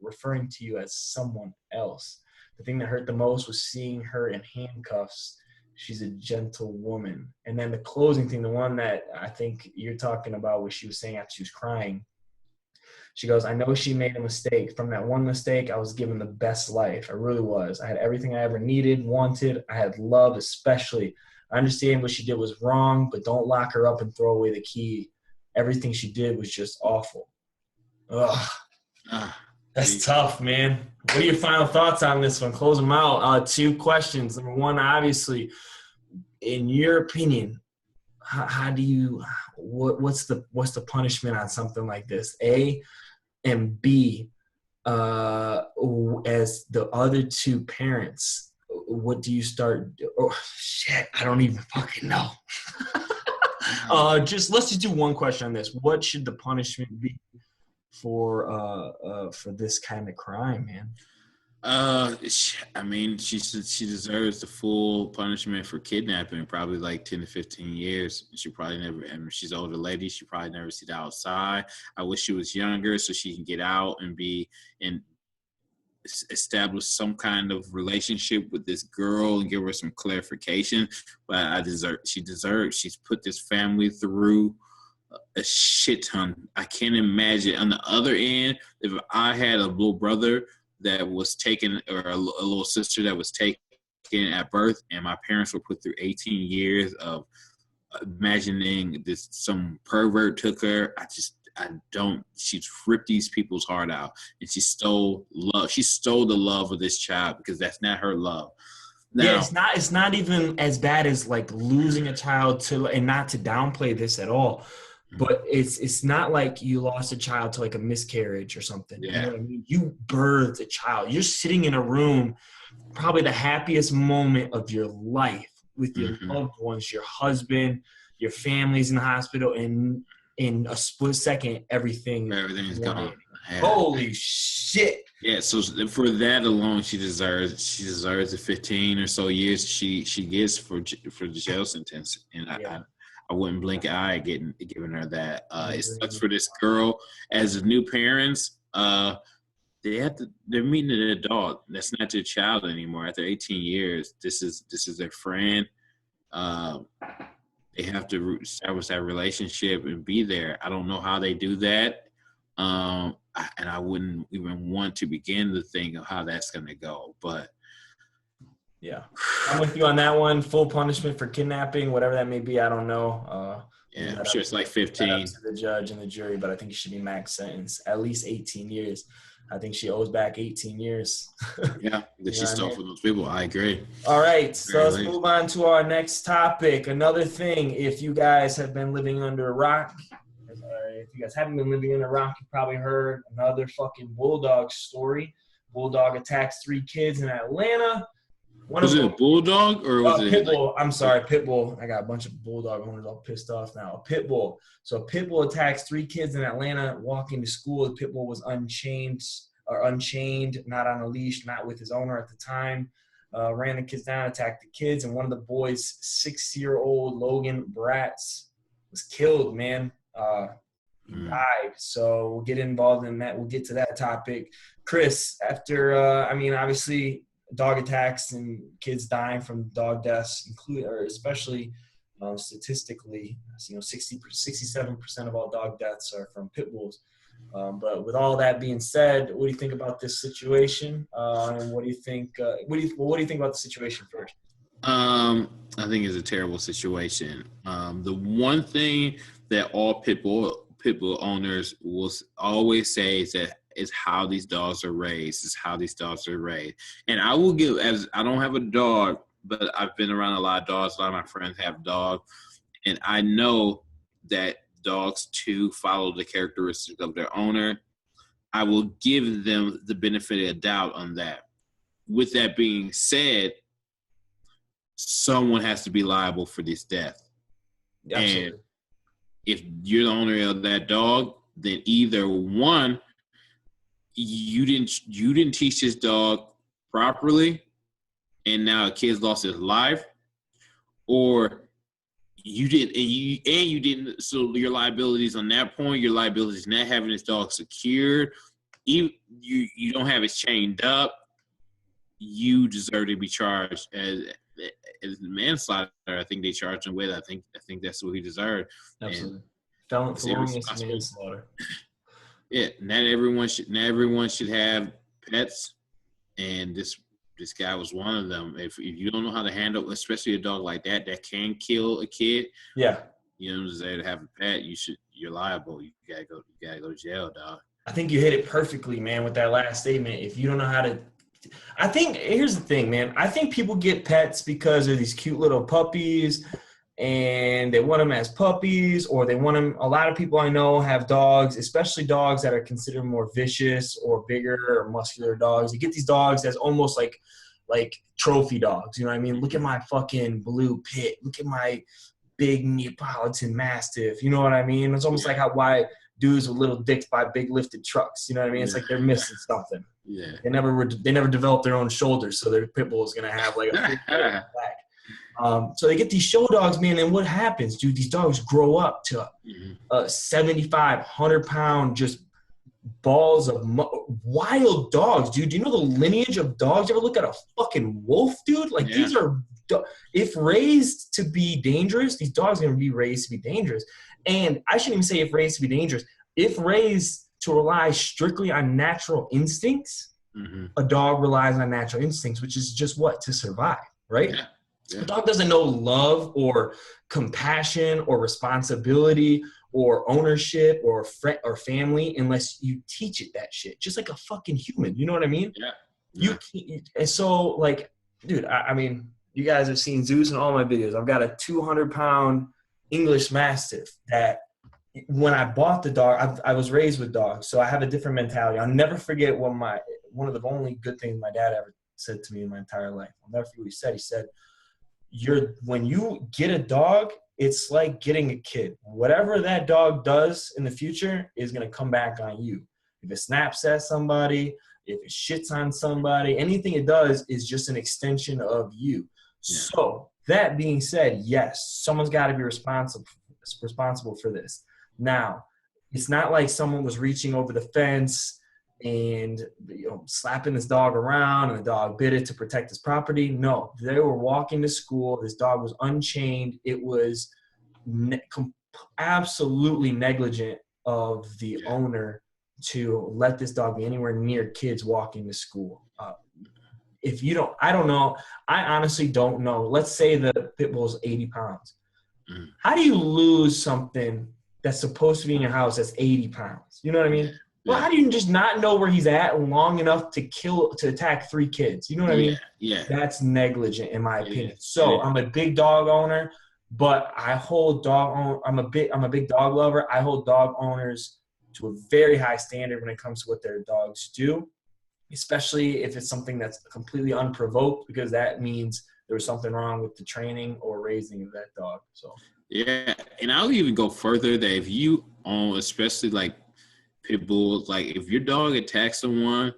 referring to you as someone else. The thing that hurt the most was seeing her in handcuffs. She's a gentle woman. And then the closing thing, the one that I think you're talking about, where she was saying after she was crying, she goes, I know she made a mistake. From that one mistake, I was given the best life. I really was. I had everything I ever needed, wanted. I had love, especially. I understand what she did was wrong, but don't lock her up and throw away the key. Everything she did was just awful. Ugh. That's tough, man. What are your final thoughts on this one? Close them out. 2 questions. Number 1, obviously, in your opinion, how do you what's the punishment on something like this? A, and B, as the other 2 parents, what do you start? Oh shit, I don't even fucking know. Let's just do one question on this. What should the punishment be for this kind of crime, man? I mean, she deserves the full punishment for kidnapping, probably like 10 to 15 years. She probably never, and she's an older lady, she probably never see the outside. I wish she was younger so she can get out and establish some kind of relationship with this girl and give her some clarification. But she's put this family through a shit ton. I can't imagine. On the other end, if I had a little brother that was taken, or a little sister that was taken at birth, and my parents were put through 18 years of imagining this, some pervert took her. She's ripped these people's heart out, and she stole love. She stole the love of this child because that's not her love. Now, yeah, it's not even as bad as like losing a child to, and not to downplay this at all, but it's not like you lost a child to like a miscarriage or something. Yeah. You know what I mean? You birthed a child. You're sitting in a room, probably the happiest moment of your life with your loved ones, your husband, your family's in the hospital, and in a split second, everything's gone. Yeah. Holy shit. Yeah, so for that alone, she deserves the 15 or so years she gets for the jail sentence, and I wouldn't blink an eye giving her that. It sucks for this girl. As new parents, they're meeting an adult. That's not their child anymore. After 18 years, this is their friend. They have to establish that relationship and be there. I don't know how they do that. And I wouldn't even want to begin to think of how that's going to go. But yeah, I'm with you on that one. Full punishment for kidnapping, whatever that may be. I don't know. Yeah, I'm sure it's like 15. To the judge and the jury, but I think it should be max sentence, at least 18 years. I think she owes back 18 years. Yeah, that she stole from those people. I agree. All right, so let's move on to our next topic. Another thing, if you guys have been living under a rock, if you guys haven't been living under a rock, you probably heard another fucking bulldog story. Bulldog attacks 3 kids in Atlanta. Was it a bulldog or was it Pitbull? I'm sorry, Pitbull. I got a bunch of bulldog owners all pissed off now. Pitbull. So Pitbull attacks 3 kids in Atlanta walking to school. The Pitbull was unchained, not on a leash, not with his owner at the time. Ran the kids down, attacked the kids, and one of the boys, 6-year-old Logan Bratz, was killed, man. He died. So we'll get involved in that. We'll get to that topic. Chris, after, obviously – dog attacks and kids dying from dog deaths, especially statistically, 67% of all dog deaths are from pit bulls. But with all that being said, what do you think about this situation? And what do you think? What do you think about the situation first? I think it's a terrible situation. The one thing that all pit bull owners will always say is how these dogs are raised. And I will give, as I don't have a dog, but I've been around a lot of dogs. A lot of my friends have dogs. And I know that dogs too follow the characteristics of their owner. I will give them the benefit of the doubt on that. With that being said, someone has to be liable for this death. Absolutely. And if you're the owner of that dog, then either one, you didn't teach this dog properly, and now a kid's lost his life, or you didn't. So your liabilities on that point, your liabilities not having this dog secured, you don't have it chained up. You deserve to be charged as manslaughter. I think they charged him with. I think that's what he deserurd. Absolutely, felonious manslaughter. Yeah, not everyone should have pets, and this guy was one of them. If you don't know how to handle, especially a dog like that can kill a kid, yeah, you don't deserve to have a pet. You're liable. You gotta go to jail, dog. I think you hit it perfectly, man, with that last statement. If you don't know how to, I think here's the thing, man. I think people get pets because they're these cute little puppies, and they want them as puppies, or they want them. A lot of people I know have dogs, especially dogs that are considered more vicious or bigger or muscular dogs. You get these dogs as almost like trophy dogs. You know what I mean? Look at my fucking blue pit. Look at my big Neapolitan Mastiff. You know what I mean? It's almost like why dudes with little dicks buy big lifted trucks. You know what I mean? It's like they're missing something. Yeah. They never developed their own shoulders, so their pit bull is gonna have like a big back. So they get these show dogs, man, and what happens, dude? These dogs grow up to 75, 100-pound just balls of wild dogs, dude. Do you know the lineage of dogs? You ever look at a fucking wolf, dude? Like, these are – if raised to be dangerous, these dogs are going to be raised to be dangerous. And I shouldn't even say if raised to be dangerous. If raised to rely strictly on natural instincts, a dog relies on natural instincts, which is just what? To survive, right? Yeah. Yeah. A dog doesn't know love or compassion or responsibility or ownership or family unless you teach it that shit. Just like a fucking human. You know what I mean? Yeah. And so, like, dude, I mean, you guys have seen Zeus in all my videos. I've got a 200-pound English Mastiff that when I bought the dog, I was raised with dogs, so I have a different mentality. I'll never forget one of the only good things my dad ever said to me in my entire life. I'll never forget what he said. He said, when you get a dog, it's like getting a kid. Whatever that dog does in the future is going to come back on you. If it snaps at somebody, if it shits on somebody, anything it does is just an extension of you. Yeah. So that being said, yes, someone's got to be responsible for this. Now, it's not like someone was reaching over the fence and slapping this dog around and the dog bit it to protect his property. No, they were walking to school. This dog was unchained. It was absolutely negligent of the owner to let this dog be anywhere near kids walking to school. I don't know. I honestly don't know. Let's say the pit bull is 80 pounds. How do you lose something that's supposed to be in your house that's 80 pounds? You know what I mean? Well, how do you just not know where he's at long enough to attack 3 kids? You know what I mean? Yeah. That's negligent in my opinion. So I'm a big dog owner, but I'm a big dog lover. I hold dog owners to a very high standard when it comes to what their dogs do, especially if it's something that's completely unprovoked, because that means there was something wrong with the training or raising of that dog. So yeah, and I'll even go further that if you own, especially like Pitbull, like if your dog attacks someone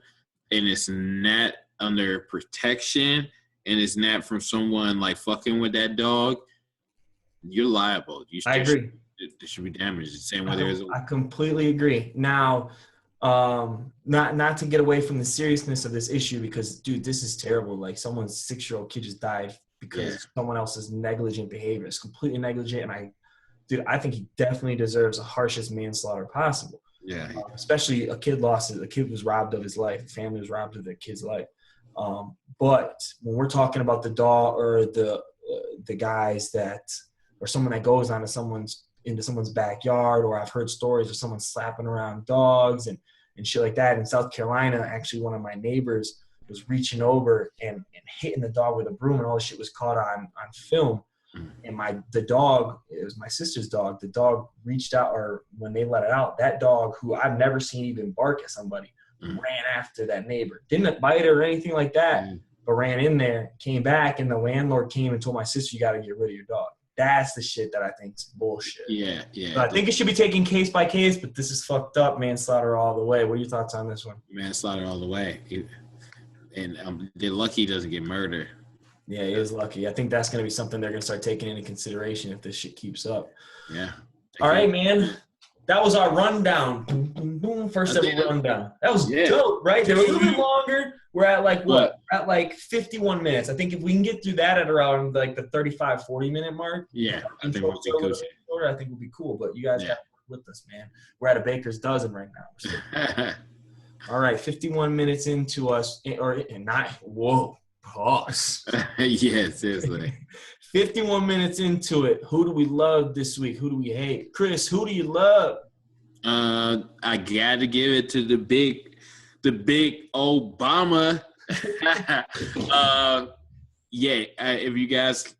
and it's not under protection and it's not from someone like fucking with that dog, you're liable. I agree. There should be damage. The same way there is. I completely agree. Now, not to get away from the seriousness of this issue, because dude, this is terrible. Like someone's 6-year-old kid just died because someone else's negligent behavior. It's completely negligent, and I think he definitely deserves the harshest manslaughter possible. Yeah. Especially a kid was robbed of his life. The family was robbed of their kid's life. But when we're talking about the dog or the guys that, or someone that goes into someone's backyard, or I've heard stories of someone slapping around dogs and shit like that. In South Carolina, actually one of my neighbors was reaching over and hitting the dog with a broom, and all this shit was caught on film. And the dog, it was my sister's dog. The dog reached out, or when they let it out, that dog, who I've never seen even bark at somebody, ran after that neighbor. Didn't bite her or anything like that, but ran in there, came back, and the landlord came and told my sister, "You got to get rid of your dog." That's the shit that I think is bullshit. Yeah. So I think it should be taken case by case, but this is fucked up, manslaughter all the way. What are your thoughts on this one? Manslaughter all the way. And they're lucky he doesn't get murdered. Yeah, he is lucky. I think that's going to be something they're going to start taking into consideration if this shit keeps up. Yeah. All right, man. That was our rundown. Boom, boom, boom. First ever rundown. That was dope, right? They were a little bit longer. We're at like what? We're at like 51 minutes. I think if we can get through that at around like the 35, 40-minute mark. Yeah. I think we'll be cool. I think we'll be cool. But you guys got to work with us, man. We're at a baker's dozen right now. So. All right, 51 minutes into us. Pause. Yeah, seriously. 51 minutes into it. Who do we love this week? Who do we hate? Chris, who do you love? I gotta give it to the big Obama. If you guys,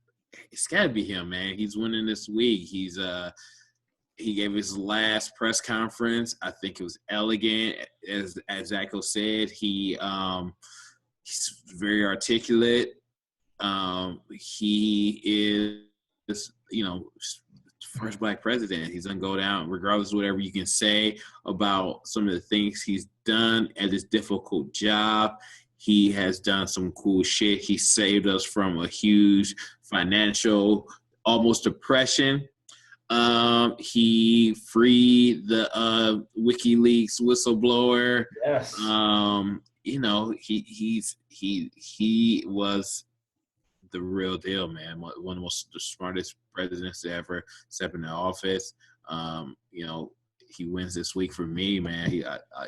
it's gotta be him, man. He's winning this week. He gave his last press conference. I think it was elegant, as Zako said. He's very articulate. He is, first black president. He's gonna go down, regardless of whatever you can say about some of the things he's done at this difficult job. He has done some cool shit. He saved us from a huge financial, almost depression. He freed the WikiLeaks whistleblower. Yes. He was the real deal, man. One of the smartest presidents to ever step into office. He wins this week for me, man.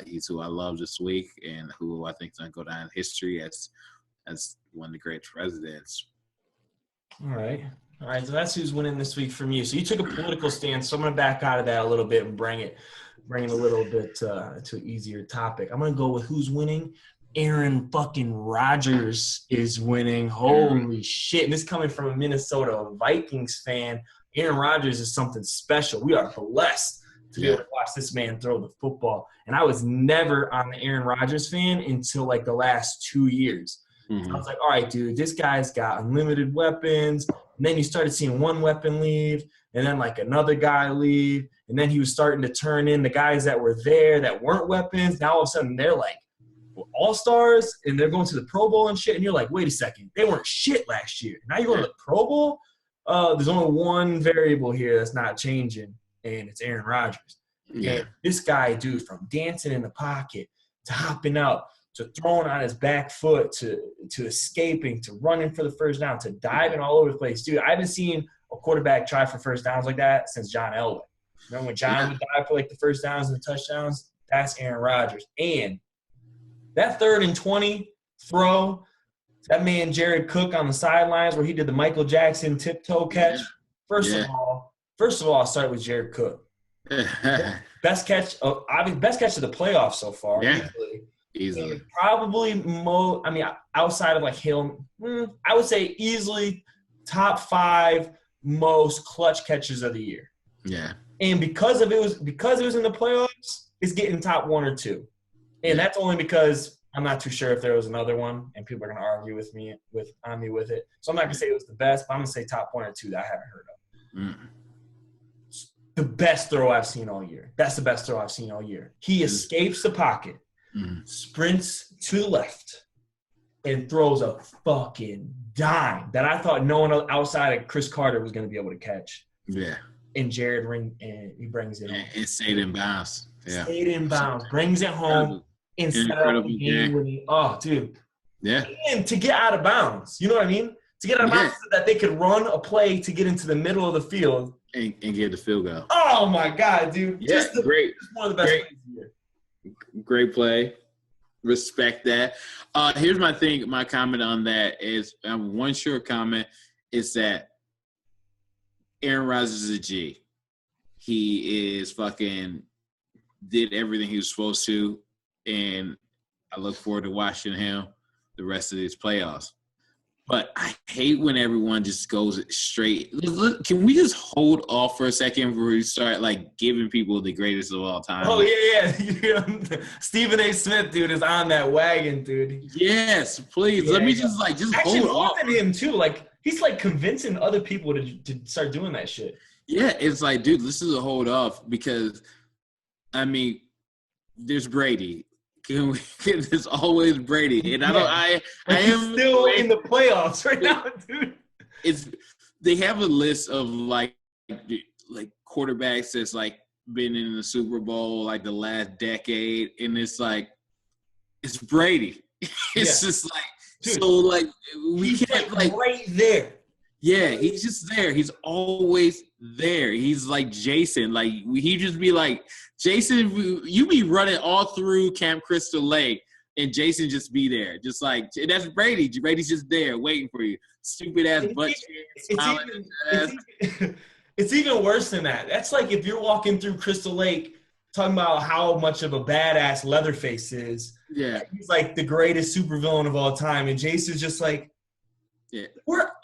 He's who I love this week, and who I think is going to go down in history as one of the great presidents. All right. So that's who's winning this week from you. So you took a political stance, so I'm going to back out of that a little bit and bring it a little bit to an easier topic. I'm going to go with who's winning. Aaron fucking Rodgers is winning. Holy shit. And this coming from a Minnesota Vikings fan. Aaron Rodgers is something special. We are blessed to be able to watch this man throw the football. And I was never on the Aaron Rodgers fan until like the last 2 years. Mm-hmm. I was like, all right, dude, this guy's got unlimited weapons. And then you started seeing one weapon leave, and then like another guy leave. And then he was starting to turn in the guys that were there that weren't weapons. Now all of a sudden they're like all-stars, and they're going to the Pro Bowl and shit. And you're like, wait a second, they weren't shit last year. Now you're going to the Pro Bowl? There's only one variable here that's not changing, and it's Aaron Rodgers. Yeah. And this guy, dude, from dancing in the pocket to hopping out to throwing on his back foot to escaping to running for the first down to diving all over the place. Dude, I haven't seen a quarterback try for first downs like that since John Elway. Remember when John would dive for like the first downs and the touchdowns? That's Aaron Rodgers. And that 3rd and 20 throw, that man Jared Cook on the sidelines where he did the Michael Jackson tiptoe catch. First of all, First of all, I'll start with Jared Cook. Best catch of the playoffs so far. Yeah. Easily. And probably outside of like Hill, I would say easily top 5 most clutch catches of the year. Yeah. And because it was in the playoffs, it's getting top 1 or 2. And that's only because I'm not too sure if there was another one, and people are gonna argue with me with it. So I'm not gonna say it was the best, but I'm gonna say top 1 or 2 that I haven't heard of. The best throw I've seen all year. That's the best throw I've seen all year. He escapes the pocket, sprints to the left, and throws a fucking dime that I thought no one outside of Chris Carter was going to be able to catch. Yeah. And Jared he brings it home. It stayed in bounds. Yeah. Stayed in bounds. Brings it home. And set up the game with me. Oh, dude. Yeah. And to get out of bounds. You know what I mean? To get out of bounds so that they could run a play to get into the middle of the field. And get the field goal. Oh, my God, dude. Yeah, great. One of the best plays of the year. Great play. Respect that. Here's my comment on that is one short comment is that Aaron Rodgers is a G. He is fucking did everything he was supposed to, and I look forward to watching him the rest of these playoffs. But I hate when everyone just goes straight. Look, can we just hold off for a second before we start like giving people the greatest of all time? Oh yeah. Stephen A. Smith, dude, is on that wagon, dude. Yes, please. Let me just actually hold more off. than him too. Like he's like convincing other people to start doing that shit. Yeah, it's like, dude, this is a hold off because, I mean, there's Brady. There's always Brady, and I am still in the playoffs right now, dude. They have a list of like quarterbacks that's like been in the Super Bowl like the last decade, and it's like it's Brady. It's just like dude, so like we can't like right there. Yeah, he's just there. He's always there. He's like Jason. Like he just be like Jason. You be running all through Camp Crystal Lake, and Jason just be there, just like that's Brady. Brady's just there waiting for you. Stupid ass butt. It's even worse than that. That's like if you're walking through Crystal Lake, talking about how much of a badass Leatherface is. Yeah, he's like the greatest supervillain of all time, and Jason's just like. Yeah.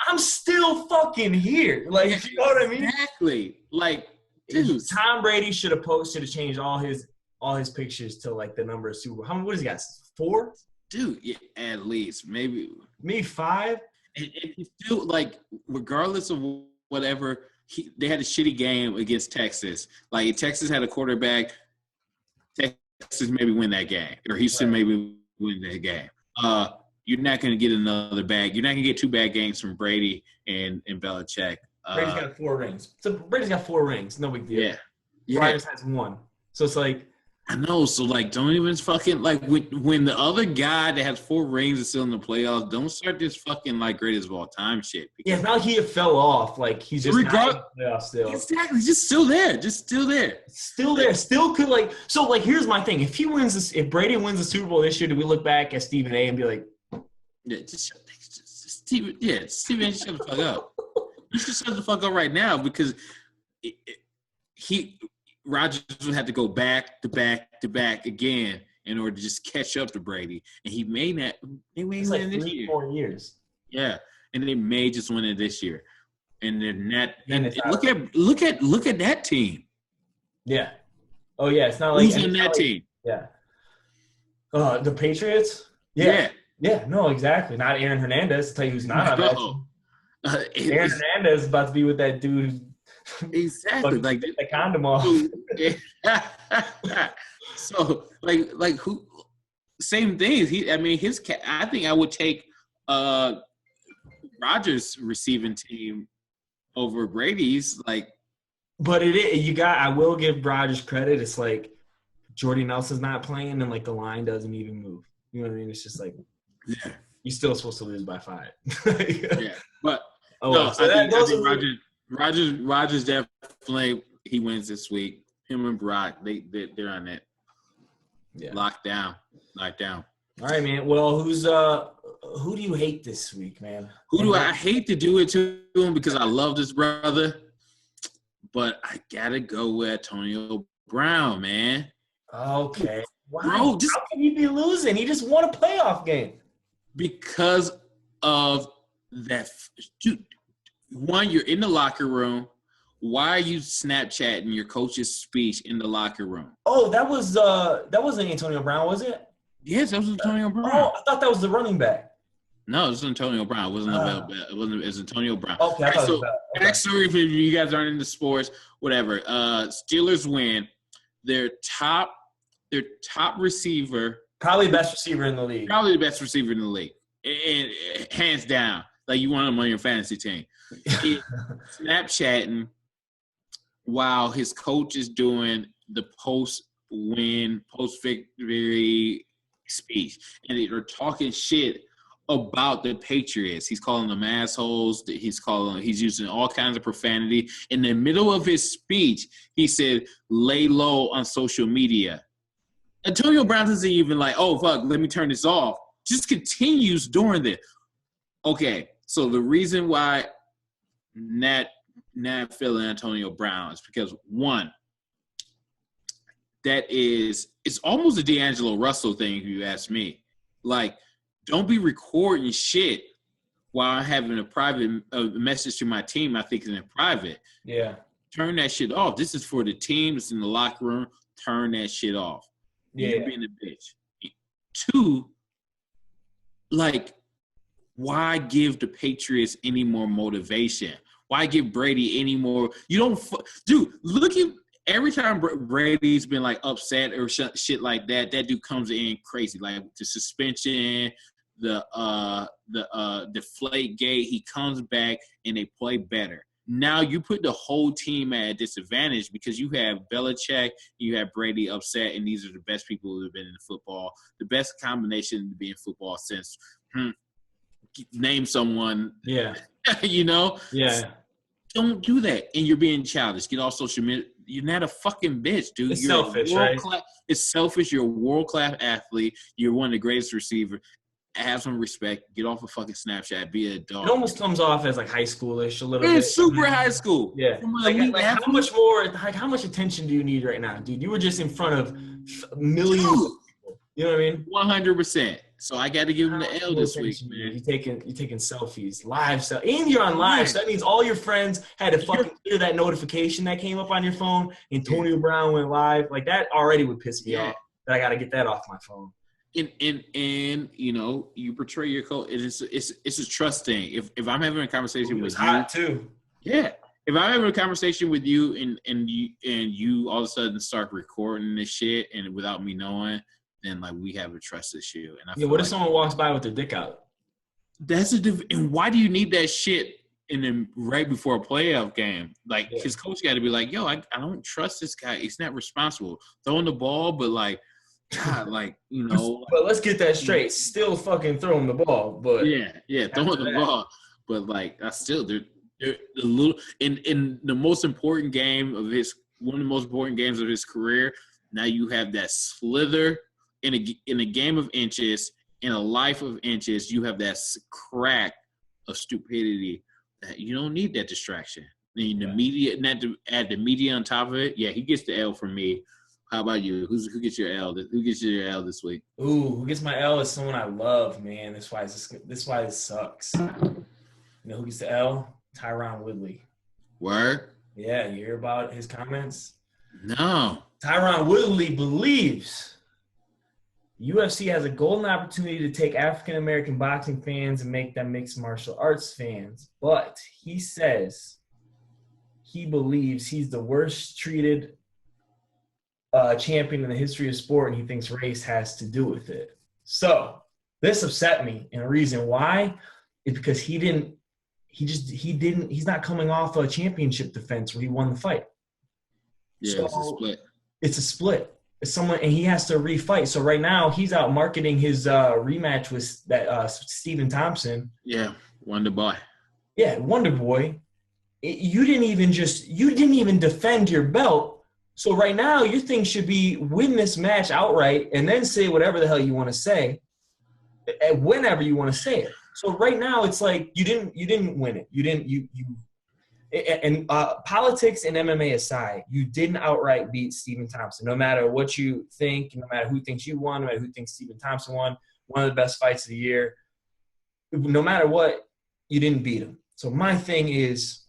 I'm still fucking here. Like, you know what I mean? Exactly. Like, dude. Tom Brady should have changed all his pictures to like the number of Super Bowl. What has he got? 4? Dude, yeah, at least. Maybe 5. And he still like, regardless of whatever, they had a shitty game against Texas. Like if Texas had a quarterback, Texas maybe win that game. Or Houston maybe win that game. You're not going to get another bag. You're not going to get 2 bad games from Brady and Belichick. Brady's got 4 rings. So Brady's got 4 rings. No big deal. Yeah. Rodgers has 1. So it's like. I know. So, like, don't even fucking – like, when the other guy that has 4 rings is still in the playoffs, don't start this fucking, like, greatest of all time shit. Yeah, it's not like he fell off. Like, he's just not in the playoffs still. Exactly. Just still there. Still there. Still could, like – so, like, here's my thing. If Brady wins the Super Bowl this year, do we look back at Stephen A. and be like – yeah, Steven, shut the fuck up. You should shut the fuck up right now because Rodgers would have to go back to back again in order to just catch up to Brady, and he may not. They may win this year. 4 years. Yeah, and they may just win it this year, and they're not. And look at that team. Yeah. Oh yeah, it's not like who's in that team. Yeah. The Patriots. Yeah. Yeah, no, exactly. Not Aaron Hernandez. I'll tell you who's not on that team. Aaron Hernandez is about to be with that dude. Exactly. Like the condom off. So, like who? Same thing. I think I would take Rodgers' receiving team over Brady's. Like, but I will give Rodgers credit. It's like Jordy Nelson's not playing, and like the line doesn't even move. You know what I mean? It's just like. Yeah, you're still supposed to lose by 5. Yeah, but I think Rodgers definitely he wins this week. Him and Brock, they're on that. Yeah, locked down. All right, man. Well, who do you hate this week, man? Who do I hate to do it to him because I love this brother, but I gotta go with Antonio Brown, man. Okay. Wow. Bro, how can he be losing? He just won a playoff game. Because of that, dude. One, you're in the locker room. Why are you Snapchatting your coach's speech in the locker room? Oh, that wasn't Antonio Brown, was it? Yes, that was Antonio Brown. Oh, I thought that was the running back. No, it was Antonio Brown. It wasn't it wasn't. It was Antonio Brown. Okay, I thought it was okay. Backstory if you guys aren't into sports, whatever. Steelers win. Their top receiver, probably best receiver in the league. Probably the best receiver in the league, and hands down. Like you want him on your fantasy team. Snapchatting while his coach is doing the post-win, post-victory speech, and they're talking shit about the Patriots. He's calling them assholes. He's using all kinds of profanity. In the middle of his speech, he said, "Lay low on social media." Antonio Brown doesn't even like, "Oh fuck, let me turn this off." Just continues doing this. Okay, so the reason why not feeling Antonio Brown is because one, it's almost a D'Angelo Russell thing if you ask me. Like, don't be recording shit while I'm having a private message to my team. I think it's in private. Yeah. Turn that shit off. This is for the team. It's in the locker room. Turn that shit off. Yeah. You're being a bitch. Two, like, why give the Patriots any more motivation? Why give Brady any more? You don't – dude, look at – every time Brady's been, like, upset or shit like that, that dude comes in crazy. Like, the suspension, the deflate gate, he comes back and they play better. Now you put the whole team at a disadvantage because you have Belichick, you have Brady upset, and these are the best people who have been in football. The best combination to be in football since name someone. Yeah. You know? Yeah. Don't do that. And you're being childish. Get off social media. You're not a fucking bitch, dude. It's selfish, right? It's selfish. You're a world-class athlete. You're one of the greatest receivers. Have some respect. Get off of fucking Snapchat. Be a dog. It almost comes off as like high schoolish a little bit. It's super high school. Yeah. Like how much more? Like how much attention do you need right now, dude? You were just in front of millions of people. You know what I mean? 100%. So I got to give him the L this week, man. You're taking selfies, live stuff, and you're on live. So that means all your friends had to fucking hear that notification that came up on your phone. Antonio Brown went live. Like that already would piss me off. That I got to get that off my phone. And you know, you portray your coach. It's a trust thing. If I'm having a conversation with you, hot too. Yeah. If I'm having a conversation with you and you all of a sudden start recording this shit and without me knowing, then like we have a trust issue. And what if someone walks by with their dick out? That's and why do you need that shit right before a playoff game? Like his coach got to be like, yo, I don't trust this guy. He's not responsible throwing the ball, but like. God, like, you know. But let's get that straight. Still fucking throwing the ball, but throwing the ball. But like, I still they're a little in the most important game of one of the most important games of his career. Now you have that slither in a game of inches, in a life of inches. You have that crack of stupidity that you don't need that distraction. And the media, not to add the media on top of it. Yeah, he gets the L from me. How about you? Who gets your L? Who gets your L this week? Ooh, who gets my L is someone I love, man. That's why it sucks. You know who gets the L? Tyron Woodley. Word? Yeah, you hear about his comments? No. Tyron Woodley believes UFC has a golden opportunity to take African-American boxing fans and make them mixed martial arts fans. But he says he believes he's the worst treated champion in the history of sport, and he thinks race has to do with it. So this upset me, and the reason why is because he's not coming off a championship defense where he won the fight. Yeah, so it's a split. It's someone, and he has to refight. So right now he's out marketing his rematch with that Stephen Thompson. Yeah, Wonder Boy. Yeah, Wonder Boy. You didn't even defend your belt. So right now, your thing should be win this match outright and then say whatever the hell you want to say, whenever you want to say it. So right now, it's like you didn't win it. You And politics and MMA aside, you didn't outright beat Stephen Thompson. No matter what you think, no matter who thinks you won, no matter who thinks Stephen Thompson won, one of the best fights of the year. No matter what, you didn't beat him. So my thing is,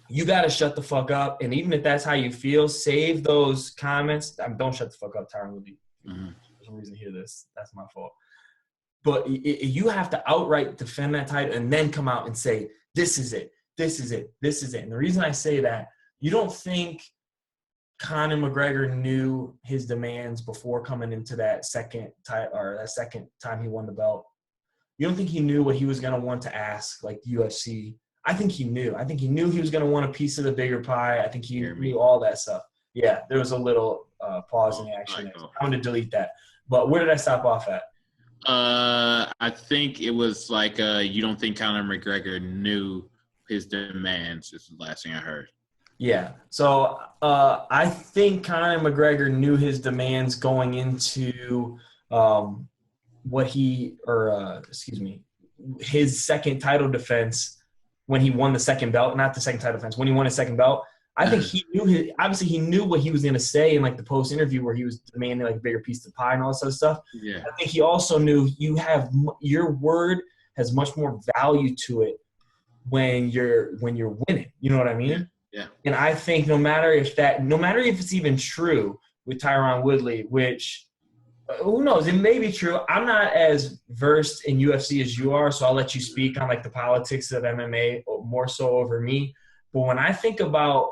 you got to shut the fuck up. And even if that's how you feel, save those comments. Don't shut the fuck up, Tyron Woodley. Mm-hmm. There's no reason to hear this. That's my fault. But you have to outright defend that title and then come out and say, this is it. This is it. This is it. And the reason I say that, you don't think Conor McGregor knew his demands before coming into that second time he won the belt? You don't think he knew what he was going to want to ask, like UFC? I think he knew. I think he knew he was going to want a piece of the bigger pie. I think he knew all that stuff. Yeah, there was a little pause in the action. I'm going to delete that. But where did I stop off at? I think it was like you don't think Conor McGregor knew his demands is the last thing I heard. Yeah. So I think Conor McGregor knew his demands going into his second title defense when he won the second belt, not the second title defense, when he won his second belt. I think he knew what he was going to say in like the post interview where he was demanding like a bigger piece of the pie and all that sort of stuff. Yeah. I think he also knew your word has much more value to it when you're winning. You know what I mean? Yeah. And I think no matter if it's even true with Tyron Woodley, which who knows, it may be true. I'm not as versed in UFC as you are, so I'll let you speak on like the politics of MMA more so over me. But when I think about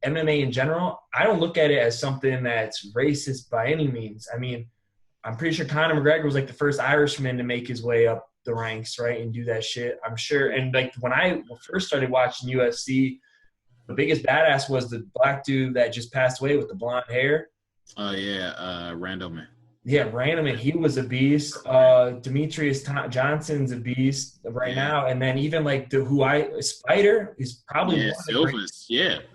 MMA in general, I don't look at it as something that's racist by any means. I mean, I'm pretty sure Conor McGregor was like the first Irishman to make his way up the ranks, right, and do that shit. I'm sure. And like when I first started watching UFC, the biggest badass was the black dude that just passed away with the blonde hair. Oh yeah, Randleman. Yeah, Randleman. He was a beast. Demetrius Johnson's a beast right now. And then even like Spider is probably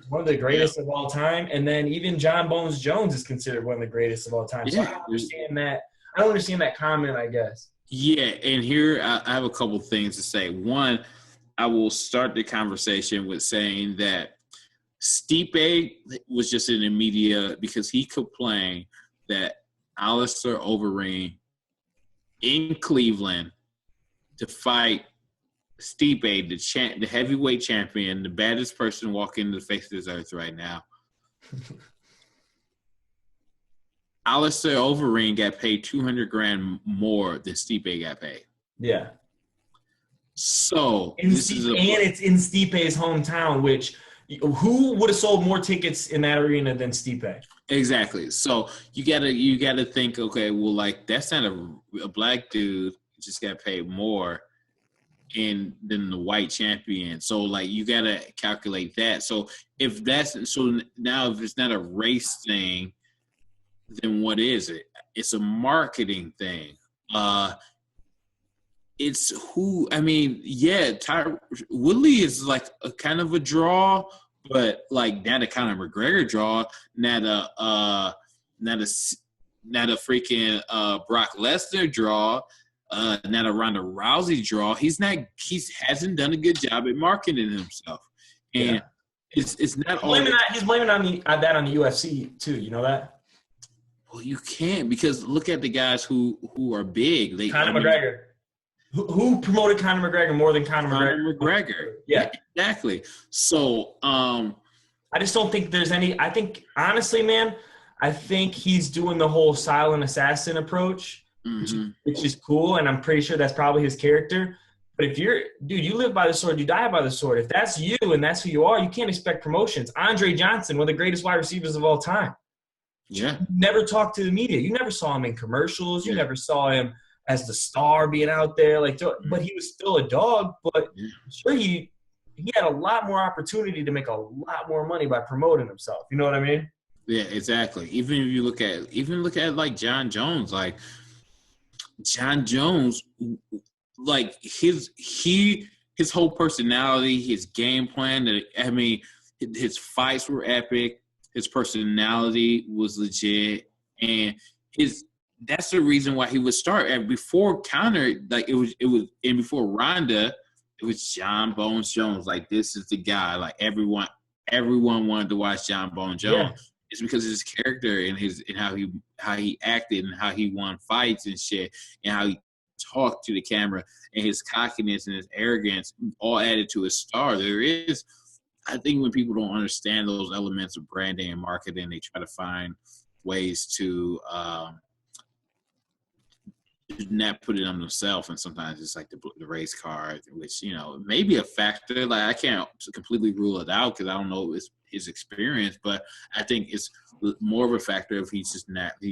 one of the greatest of all time. And then even John Bones Jones is considered one of the greatest of all time. So I don't understand that comment, I guess. Yeah, and here I have a couple things to say. One, I will start the conversation with saying that Stipe was just in the media because he complained that Alistair Overeem in Cleveland to fight Stipe, the heavyweight champion, the baddest person walking the face of this earth right now. Alistair Overeem got paid $200,000 more than Stipe got paid. Yeah. So it's in Stipe's hometown, which who would have sold more tickets in that arena than Stipe? Exactly. So you gotta think, okay, well, like that's not a black dude just got paid more than the white champion. So like you gotta calculate that. So if it's not a race thing, then what is it? It's a marketing thing. It's who, I mean, yeah, Woodley is like a kind of a draw, but like not a Conor McGregor draw, not a freaking Brock Lesnar draw, not a Ronda Rousey draw. He hasn't done a good job at marketing himself, and it's not all. He's blaming on that on the UFC too. You know that? Well, you can't, because look at the guys who are big. Conor McGregor. Who promoted Conor McGregor more than Conor McGregor? Yeah, exactly. So, I just don't think there's any. I think honestly, man, I think he's doing the whole silent assassin approach, which is cool, and I'm pretty sure that's probably his character. But if you live by the sword, you die by the sword. If that's you and that's who you are, you can't expect promotions. Andre Johnson, one of the greatest wide receivers of all time. Yeah. You never talked to the media. You never saw him in commercials. You never saw him as the star being out there, but he was still a dog. But sure, he had a lot more opportunity to make a lot more money by promoting himself. You know what I mean? Yeah, exactly. Even if you look at like John Jones, like his whole personality, his game plan. I mean, his fights were epic. His personality was legit, and that's the reason why he would start. And before Conor, like it was, and before Ronda, it was John Bones Jones. Like, this is the guy. Like, everyone wanted to watch John Bones Jones. Yeah. It's because of his character and how he acted and how he won fights and shit, and how he talked to the camera, and his cockiness and his arrogance all added to his star. I think when people don't understand those elements of branding and marketing, they try to find ways to not put it on themselves, and sometimes it's like the race card, which, you know, may be a factor. Like, I can't completely rule it out because I don't know his experience, but I think it's more of a factor if he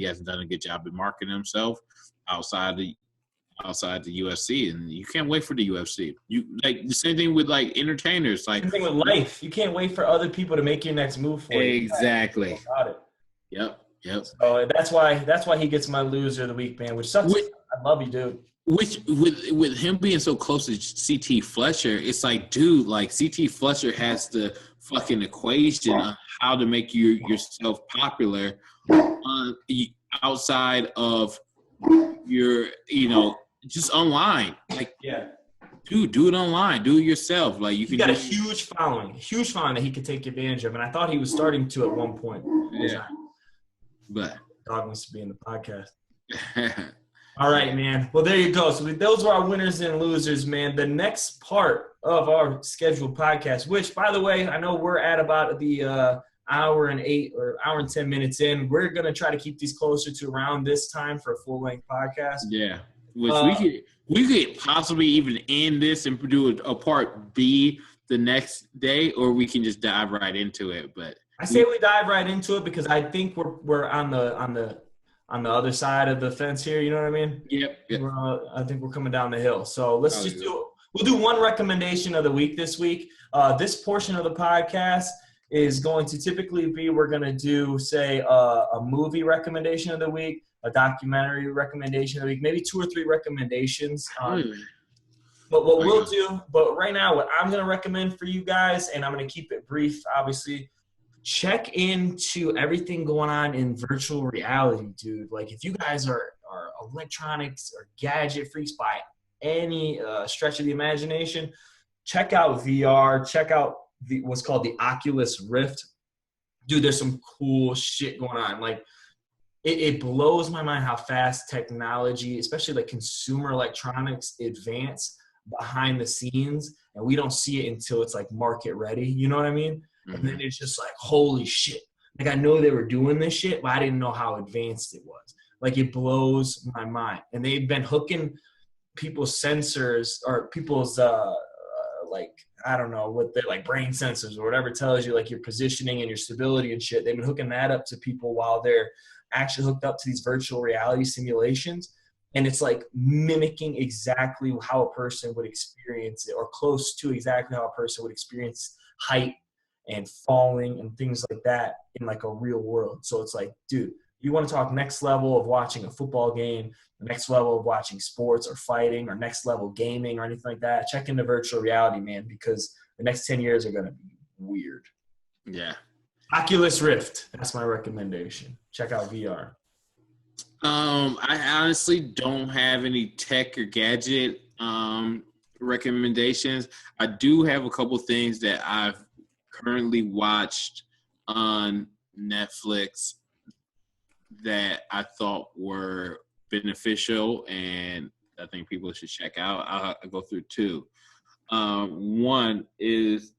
hasn't done a good job at marketing himself outside the UFC, and you can't wait for the UFC. You like the same thing with like entertainers. Like, same thing with life. You can't wait for other people to make your next move for you. Exactly. Got it. Yep. So that's why he gets my loser of the week, man. Which sucks. I love you, dude. Which with him being so close to CT Fletcher, it's like, dude, like CT Fletcher has the fucking equation on how to make yourself popular outside of your, you know, just online. Like, yeah, dude, do it online. Do it yourself. Like, you can. Got a huge following that he could take advantage of, and I thought he was starting to at one point. Yeah, but dog wants to be in the podcast. All right, man. Well, there you go. So those were our winners and losers, man. The next part of our scheduled podcast, which, by the way, I know we're at about the hour and 10 minutes in. We're going to try to keep these closer to around this time for a full-length podcast. Yeah. Which we could possibly even end this and do a part B the next day, or we can just dive right into it. But I say we dive right into it because I think we're on the other side of the fence here. You know what I mean? Yep. I think we're coming down the hill. So let's we'll do one recommendation of the week this week. This portion of the podcast is going to typically be, we're going to do, say, a movie recommendation of the week, a documentary recommendation of the week, maybe 2 or 3 recommendations. But right now, what I'm going to recommend for you guys, and I'm going to keep it brief, obviously, check into everything going on in virtual reality, dude. Like, if you guys are electronics or gadget freaks by any stretch of the imagination, check out VR. Check out what's called the Oculus Rift. Dude, there's some cool shit going on. Like, it blows my mind how fast technology, especially like consumer electronics, advance behind the scenes, and we don't see it until it's like market ready. You know what I mean? Mm-hmm. And then it's just like, holy shit. Like, I know they were doing this shit, but I didn't know how advanced it was. Like, it blows my mind. And they've been hooking people's sensors or people's like, I don't know what they're like, brain sensors or whatever tells you like your positioning and your stability and shit. They've been hooking that up to people while they're actually hooked up to these virtual reality simulations. And it's like mimicking exactly how a person would experience it, or close to exactly how a person would experience height and falling and things like that in like a real world. So it's like, dude, you want to talk next level of watching a football game, the next level of watching sports or fighting, or next level gaming or anything like that, check into virtual reality, man, because the next 10 years are going to be weird. Yeah. Oculus Rift. That's my recommendation. Check out VR. I honestly don't have any tech or gadget recommendations. I do have a couple things that I've currently watched on Netflix that I thought were beneficial and I think people should check out. I'll go through 2. One is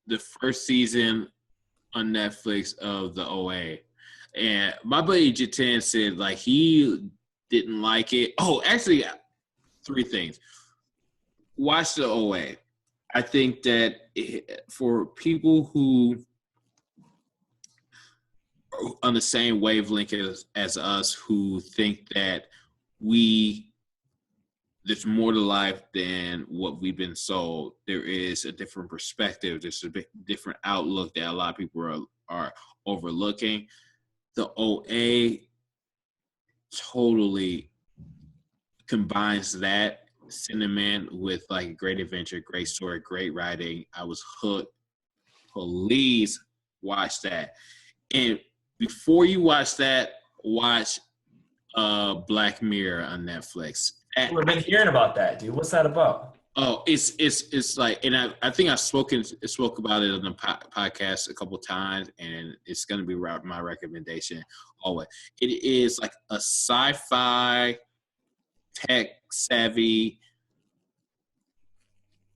the first season on Netflix of the OA. And my buddy Jatan said, like, he didn't like it. Oh, actually, 3 things. Watch the OA. I think that for people who are on the same wavelength as us, who think that there's more to life than what we've been sold, there is a different perspective. There's a different outlook that a lot of people are overlooking. The OA totally combines that sentiment with like a great adventure, great story, great writing. I was hooked. Please watch that. And before you watch that, watch Black Mirror on Netflix. We've been hearing about that, dude. What's that about? Oh, it's like, and I think I spoke about it on the podcast a couple of times, and it's going to be my recommendation always. It is like a sci-fi, tech savvy,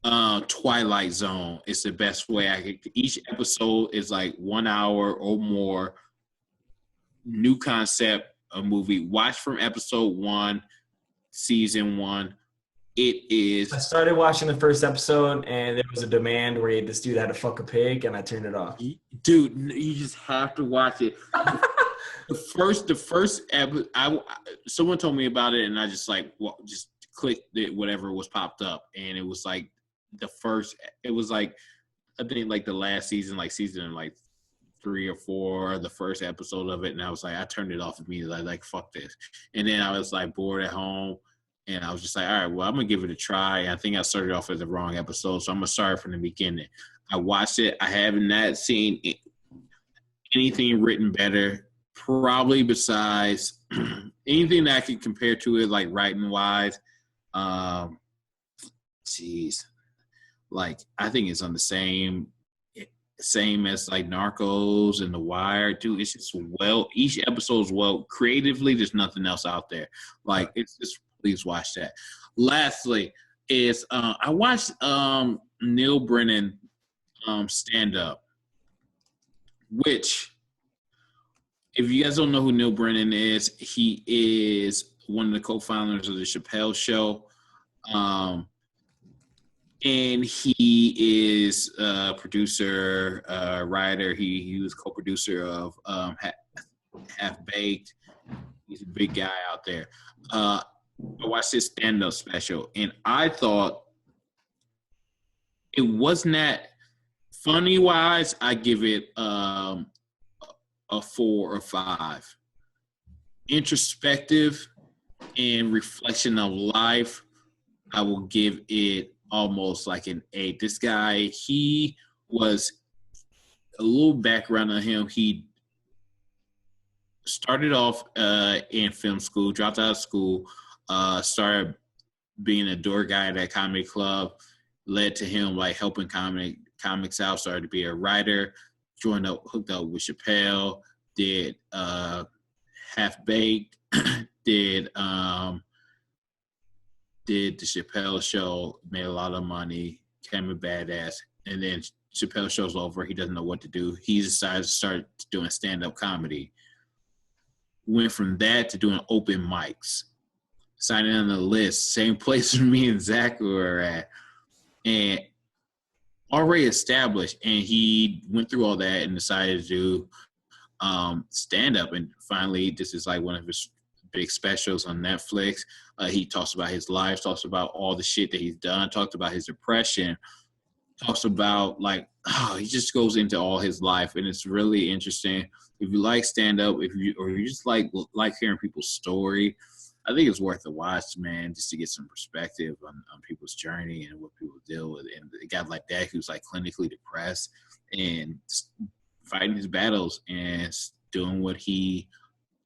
Twilight Zone. It's the best way I could. Each episode is like 1 hour or more. New concept, a movie. Watch from episode 1, season 1. It is. I started watching the first episode, and there was a demand where this dude had to fuck a pig, and I turned it off. Dude, you just have to watch it. the first episode, someone told me about it, and I just just clicked it, whatever was popped up, and it was like it was like, I think like the last season, like season like 3 or 4, the first episode of it, and I was like, I turned it off immediately. Like, fuck this. And then I was like bored at home. And I was just like, all right, well, I'm going to give it a try. I think I started off with the wrong episode, so I'm going to start from the beginning. I watched it. I have not seen anything written better, probably besides anything that I can compare to it, like writing-wise. Like, I think it's on the same as like Narcos and The Wire. Dude, it's just each episode's creatively, there's nothing else out there. Like, it's just, please watch that. Lastly, is I watched Neal Brennan stand-up, which, if you guys don't know who Neal Brennan is, he is one of the co-founders of the Chappelle Show. And he is a producer, writer. He was co-producer of Half Baked. He's a big guy out there. I watched his stand-up special, and I thought it wasn't that funny-wise. I give it a 4 or 5. Introspective and reflection of life, I will give it almost like an 8. This guy, he was a little background on him. He started off in film school, dropped out of school, started being a door guy at that comedy club, led to him like helping comics out, started to be a writer, hooked up with Chappelle, did Half Baked, did the Chappelle Show, made a lot of money, became a badass, and then Chappelle Show's over, he doesn't know what to do. He decided to start doing stand-up comedy. Went from that to doing open mics, signing on the list, same place where me and Zako are at, and already established. And he went through all that and decided to do stand-up. And finally, this is like one of his big specials on Netflix. He talks about his life, talks about all the shit that he's done, talked about his depression, talks about he just goes into all his life, and it's really interesting. If you like stand-up, or you just like hearing people's story, I think it's worth a watch, man, just to get some perspective on people's journey and what people deal with. And a guy like that who's like clinically depressed and fighting his battles and doing what he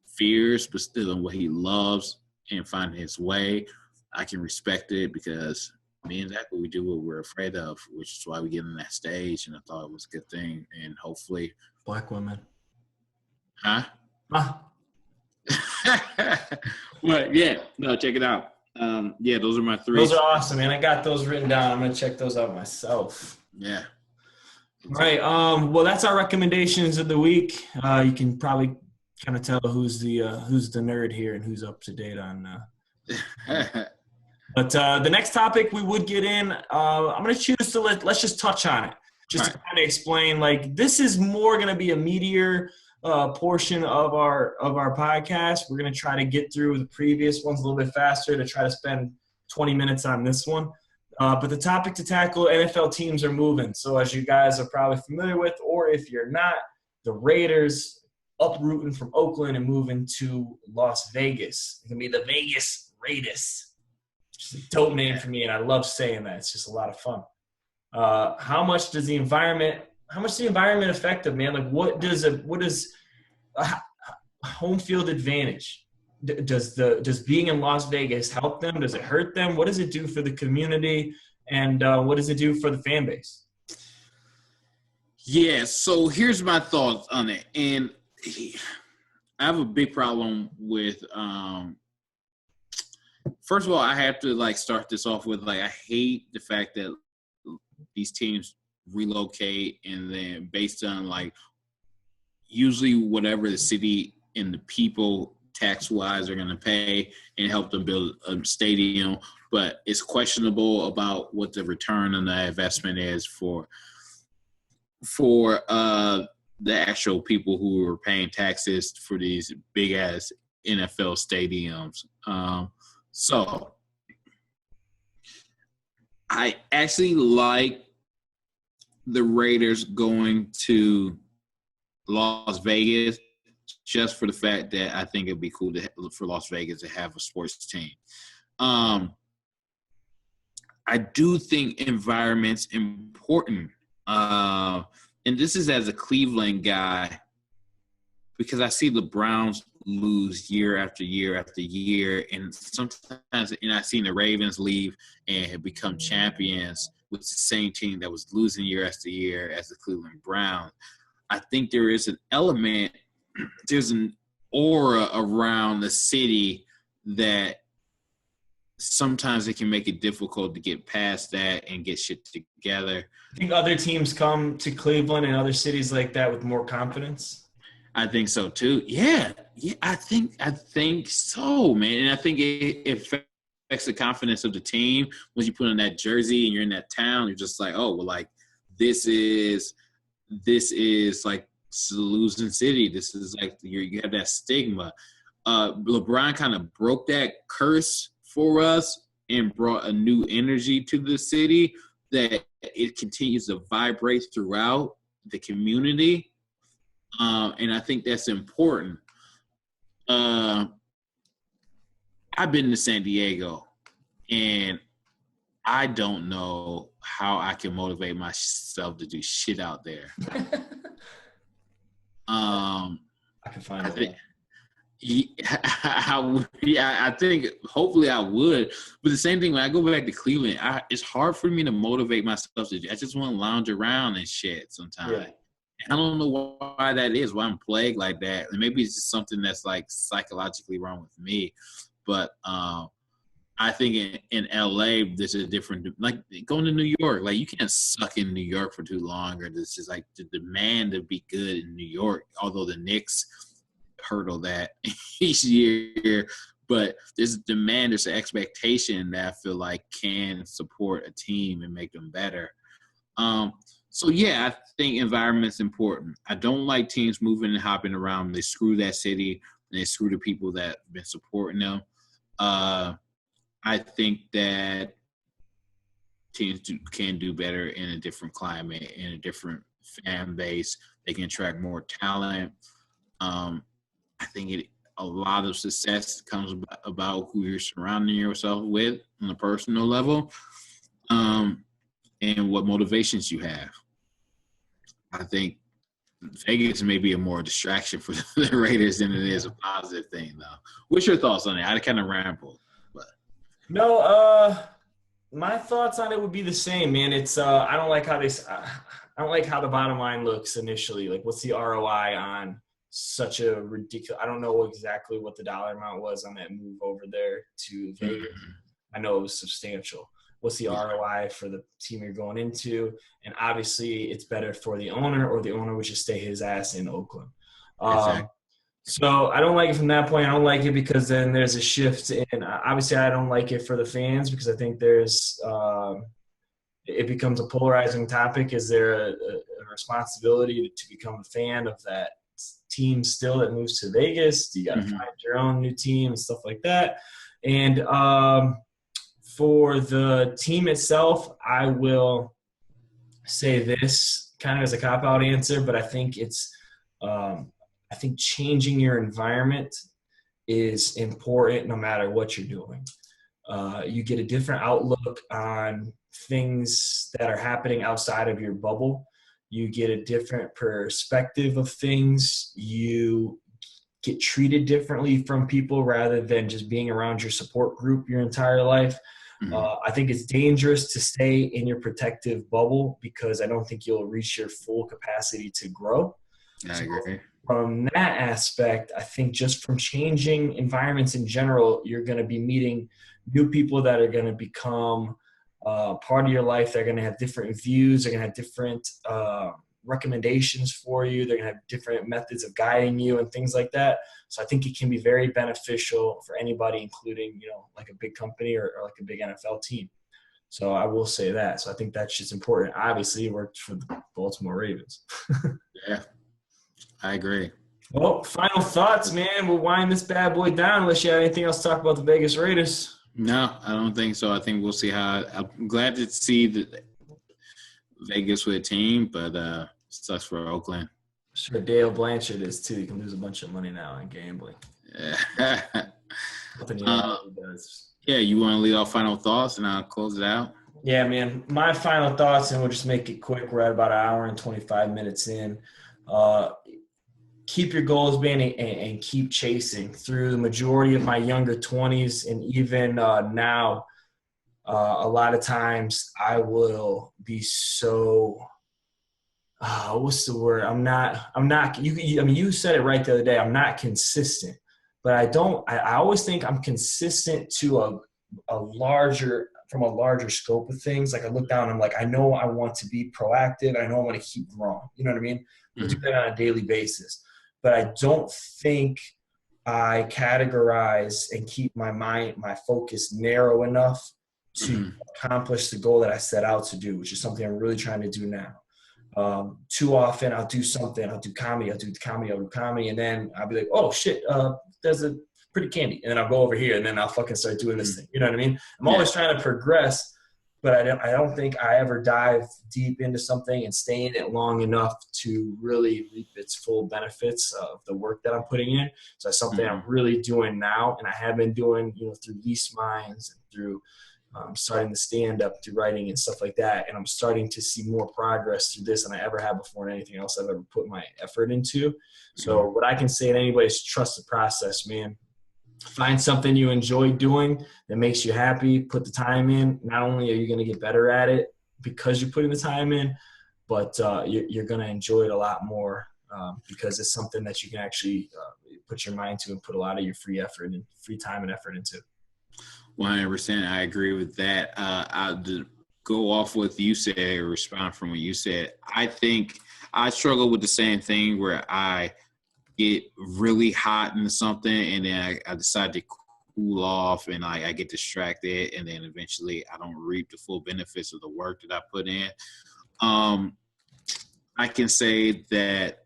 fears, but still doing what he loves and finding his way, I can respect it, because me and Zako, we do what we're afraid of, which is why we get on that stage. And I thought it was a good thing. And hopefully, Black women. Huh? But yeah, no, check it out. Yeah, those are my 3. Those are awesome, man. I got those written down. I'm gonna check those out myself. Yeah. All right. Well, that's our recommendations of the week. You can probably kind of tell who's the nerd here and who's up to date on. But the next topic we would get in, I'm gonna choose to let's just touch on it, just to kind of explain. Like, this is more gonna be a meatier portion of our podcast. We're gonna try to get through the previous ones a little bit faster to try to spend 20 minutes on this one. But the topic to tackle, NFL teams are moving. So as you guys are probably familiar with, or if you're not, the Raiders uprooting from Oakland and moving to Las Vegas. It's going to be the Vegas Raiders. Which is a dope name for me, and I love saying that. It's just a lot of fun. How much does the environment affect them, man? Like, what does home field advantage? Does being in Las Vegas help them? Does it hurt them? What does it do for the community? and what does it do for the fan base? Yeah, so here's my thoughts on it. And I have a big problem with first of all, I have to like start this off with like I hate the fact that these teams relocate and then based on like usually whatever the city and the people tax-wise are going to pay and help them build a stadium, but it's questionable about what the return on the investment is for the actual people who are paying taxes for these big ass NFL stadiums. So I actually like the Raiders going to Las Vegas just for the fact that I think it'd be cool for Las Vegas to have a sports team. I do think environment's important. And this is as a Cleveland guy because I see the Browns lose year after year after year. And sometimes I've seen the Ravens leave and have become champions with the same team that was losing year after year as the Cleveland Browns. I think there is an element, there's an aura around the city that sometimes it can make it difficult to get past that and get shit together. I think other teams come to Cleveland and other cities like that with more confidence. I think so too. Yeah, I think so, man. And I think it affects the confidence of the team once you put on that jersey and you're in that town. You're just like, oh, well, like this is like losing city. This is like you have that stigma. LeBron kind of broke that curse for us and brought a new energy to the city that it continues to vibrate throughout the community. And I think that's important. I've been to San Diego, and I don't know how I can motivate myself to do shit out there. I can find it. I think hopefully I would. But the same thing, when I go back to Cleveland, it's hard for me to motivate myself to do. I just want to lounge around and shit sometimes. Yeah. I don't know why that is, why I'm plagued like that. And maybe it's just something that's like psychologically wrong with me. But I think in LA, there's a different, like going to New York, like you can't suck in New York for too long, or this is like the demand to be good in New York, although the Knicks hurdle that each year. But there's a demand, there's an expectation that I feel like can support a team and make them better. So, yeah, I think environment's important. I don't like teams moving and hopping around. They screw that city, and they screw the people that have been supporting them. I think that teams can do better in a different climate, in a different fan base. They can attract more talent. I think a lot of success comes about who you're surrounding yourself with on a personal level. And what motivations you have. I think Vegas may be a more distraction for the Raiders than it is a positive thing, though. What's your thoughts on it? I kind of rambled. But. No, my thoughts on it would be the same, man. It's I don't like how the bottom line looks initially. Like, what's the ROI on such a ridiculous – I don't know exactly what the dollar amount was on that move over there to Vegas. Mm-hmm. I know it was substantial. What's the ROI for the team you're going into? And obviously it's better for the owner, or the owner would just stay his ass in Oakland. Exactly. So I don't like it from that point. I don't like it because then there's a shift in – obviously I don't like it for the fans because I think there's it becomes a polarizing topic. Is there a responsibility to become a fan of that team still that moves to Vegas? Do you got to find your own new team and stuff like that? And for the team itself, I will say this kind of as a cop-out answer, but I think it's I think changing your environment is important no matter what you're doing. You get a different outlook on things that are happening outside of your bubble. You get a different perspective of things. You get treated differently from people rather than just being around your support group your entire life. I think it's dangerous to stay in your protective bubble because I don't think you'll reach your full capacity to grow. I agree. From that aspect, I think just from changing environments in general, you're going to be meeting new people that are going to become part of your life. They're going to have different views. They're going to have different recommendations for you. They're going to have different methods of guiding you and things like that. So I think it can be very beneficial for anybody, including, like a big company or like a big NFL team. So I will say that. So I think that's just important. Obviously, it worked for the Baltimore Ravens. Yeah, I agree. Well, final thoughts, man. We'll wind this bad boy down unless you have anything else to talk about the Vegas Raiders. No, I don't think so. I think we'll see how – I'm glad to see the Vegas with a team, but sucks for Oakland. Sure, Dale Blanchard is too. You can lose a bunch of money now on gambling. Yeah. Yeah, you want to lead off final thoughts and I'll close it out? Yeah, man. My final thoughts, and we'll just make it quick. We're at about an hour and 25 minutes in. Keep your goals, man, and keep chasing. Through the majority of my younger 20s and even now, a lot of times I will be so what's the word? I'm not, you said it right the other day. I'm not consistent, but I always think I'm consistent to from a larger scope of things. Like I look down, I'm like, I know I want to be proactive. I know I want to keep growing. You know what I mean? I do that on a daily basis, but I don't think I categorize and keep my focus narrow enough to accomplish the goal that I set out to do, which is something I'm really trying to do now. Too often I'll do something, I'll do comedy, and then I'll be like, oh shit, there's a pretty candy, and then I'll go over here, and then I'll fucking start doing this thing. You know what I mean? I'm always trying to progress, but I don't think I ever dive deep into something and stay in it long enough to really reap its full benefits of the work that I'm putting in. So that's something I'm really doing now, and I have been doing, through Leased Minds and through starting the stand-up, through writing and stuff like that. And I'm starting to see more progress through this than I ever have before in anything else I've ever put my effort into. So what I can say to anybody is trust the process, man. Find something you enjoy doing that makes you happy. Put the time in. Not only are you going to get better at it because you're putting the time in, but you're going to enjoy it a lot more because it's something that you can actually put your mind to and put a lot of your free time and effort into. 100%. I agree with that. I'll go off what you said or respond from what you said. I think I struggle with the same thing where I get really hot into something and then I decide to cool off and I get distracted and then eventually I don't reap the full benefits of the work that I put in. I can say that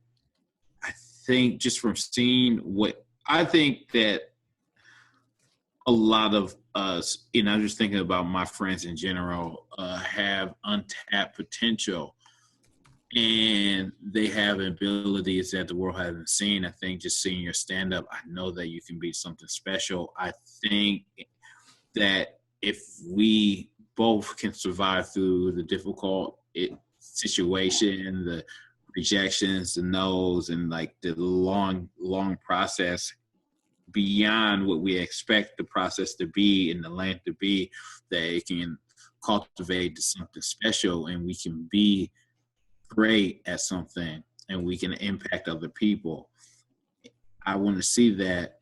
I think just from seeing I think that a lot of us, I'm just thinking about my friends in general, have untapped potential and they have abilities that the world hasn't seen. I think just seeing your stand-up, I know that you can be something special. I think that if we both can survive through the difficult situation, the rejections, the no's, and like the long process, beyond what we expect the process to be and the length to be, that it can cultivate to something special and we can be great at something and we can impact other people. I want to see that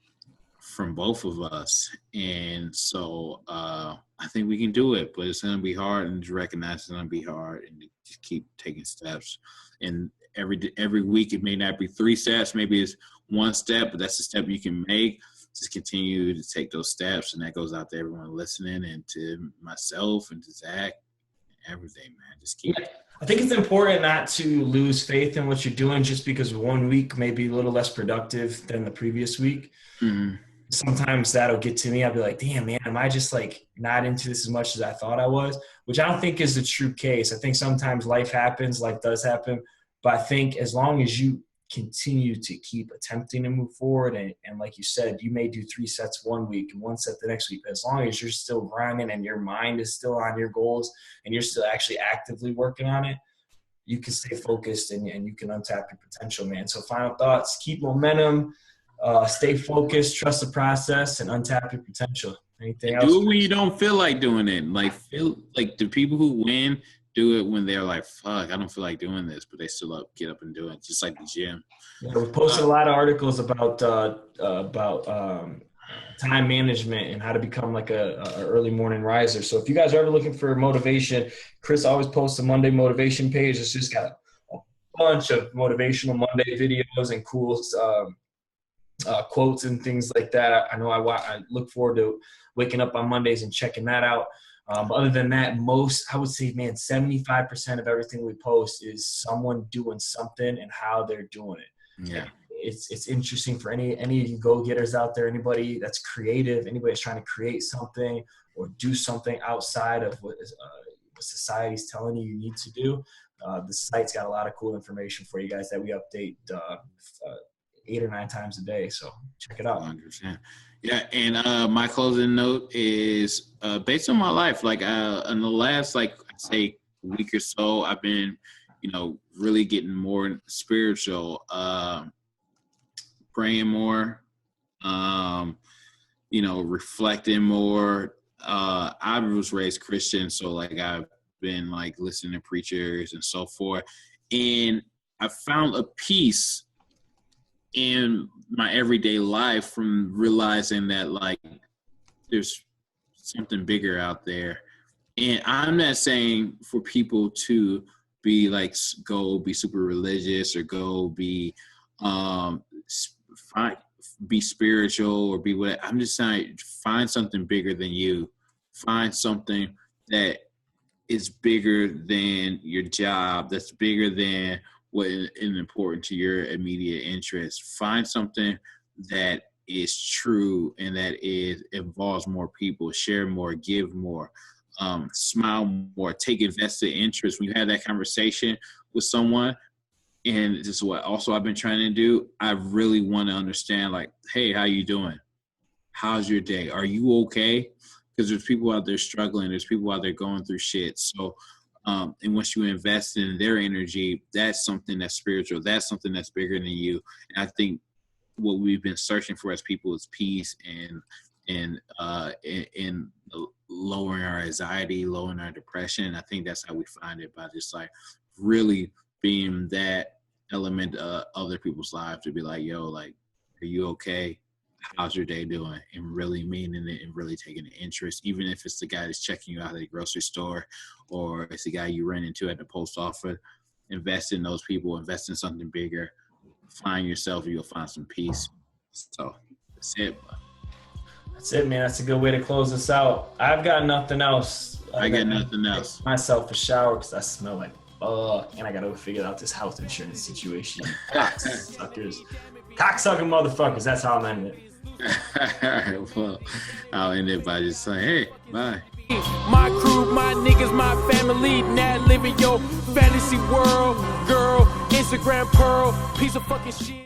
from both of us. And so I think we can do it, but it's going to be hard, and to recognize it's going to be hard and to just keep taking steps. And every week it may not be 3 steps, maybe it's 1 step, but that's the step you can make. Just continue to take those steps, and that goes out to everyone listening and to myself and to Zach, everything, man. Just keep. I think it's important not to lose faith in what you're doing just because 1 week may be a little less productive than the previous week. Sometimes that'll get to me. I'll be like, damn, man, am I just like not into this as much as I thought I was? Which I don't think is the true case. I think sometimes life does happen. But I think as long as you continue to keep attempting to move forward, and like you said, you may do 3 sets 1 week and 1 set the next week, but as long as you're still grinding and your mind is still on your goals and you're still actually actively working on it, you can stay focused and you can untap your potential, man. So final thoughts, keep momentum, Stay focused, trust the process, and untap your potential. Anything else? Do it when you don't feel like doing it. Like, feel like the people who win do it when they're like, fuck, I don't feel like doing this, but they still get up and do it, just like the gym. Yeah, we posted a lot of articles about time management and how to become like a early morning riser. So if you guys are ever looking for motivation, Chris always posts a Monday motivation page. It's just got a bunch of motivational Monday videos and cool quotes and things like that. I know I look forward to waking up on Mondays and checking that out. But other than that, I would say, man, 75% of everything we post is someone doing something and how they're doing it. Yeah. It's interesting for any of you go-getters out there, anybody that's creative, anybody that's trying to create something or do something outside of what society's telling you need to do. The site's got a lot of cool information for you guys that we update 8 or 9 times a day. So check it out. 100%. Yeah, and my closing note is based on my life. Like in the last, like I say, week or so, I've been, really getting more spiritual, praying more, reflecting more. I was raised Christian, so like I've been like listening to preachers and so forth, and I found a peace in my everyday life from realizing that like there's something bigger out there. And I'm not saying for people to be like, go be super religious or go be spiritual or be what. I'm just saying, find something bigger than you. Find something that is bigger than your job, that's bigger than what is important to your immediate interest. Find something that is true and that involves more people. Share more, give more, smile more, take invested interest. When you have that conversation with someone, and this is what also I've been trying to do, I really want to understand, like, hey, how you doing? How's your day? Are you okay? Because there's people out there struggling. There's people out there going through shit. So, and once you invest in their energy, that's something that's spiritual. That's something that's bigger than you. And I think what we've been searching for as people is peace and lowering our anxiety, lowering our depression. And I think that's how we find it, by just like really being that element of other people's lives, to be like, yo, like, are you okay? How's your day doing? And really meaning it and really taking an interest, even if it's the guy that's checking you out at the grocery store or it's the guy you ran into at the post office. Invest in those people, invest in something bigger. Find yourself, you'll find some peace. So that's it. That's it, man. That's a good way to close this out. I've got nothing else. I got nothing else. Myself a shower because I smell like and I gotta figure out this health insurance situation. Cocksuckers. Cocksucking motherfuckers. That's how I'm ending it. All right, well, I'll end it by just saying, hey, bye. My crew, my niggas, my family, now living your fantasy world. Girl, Instagram pearl, piece of fucking shit.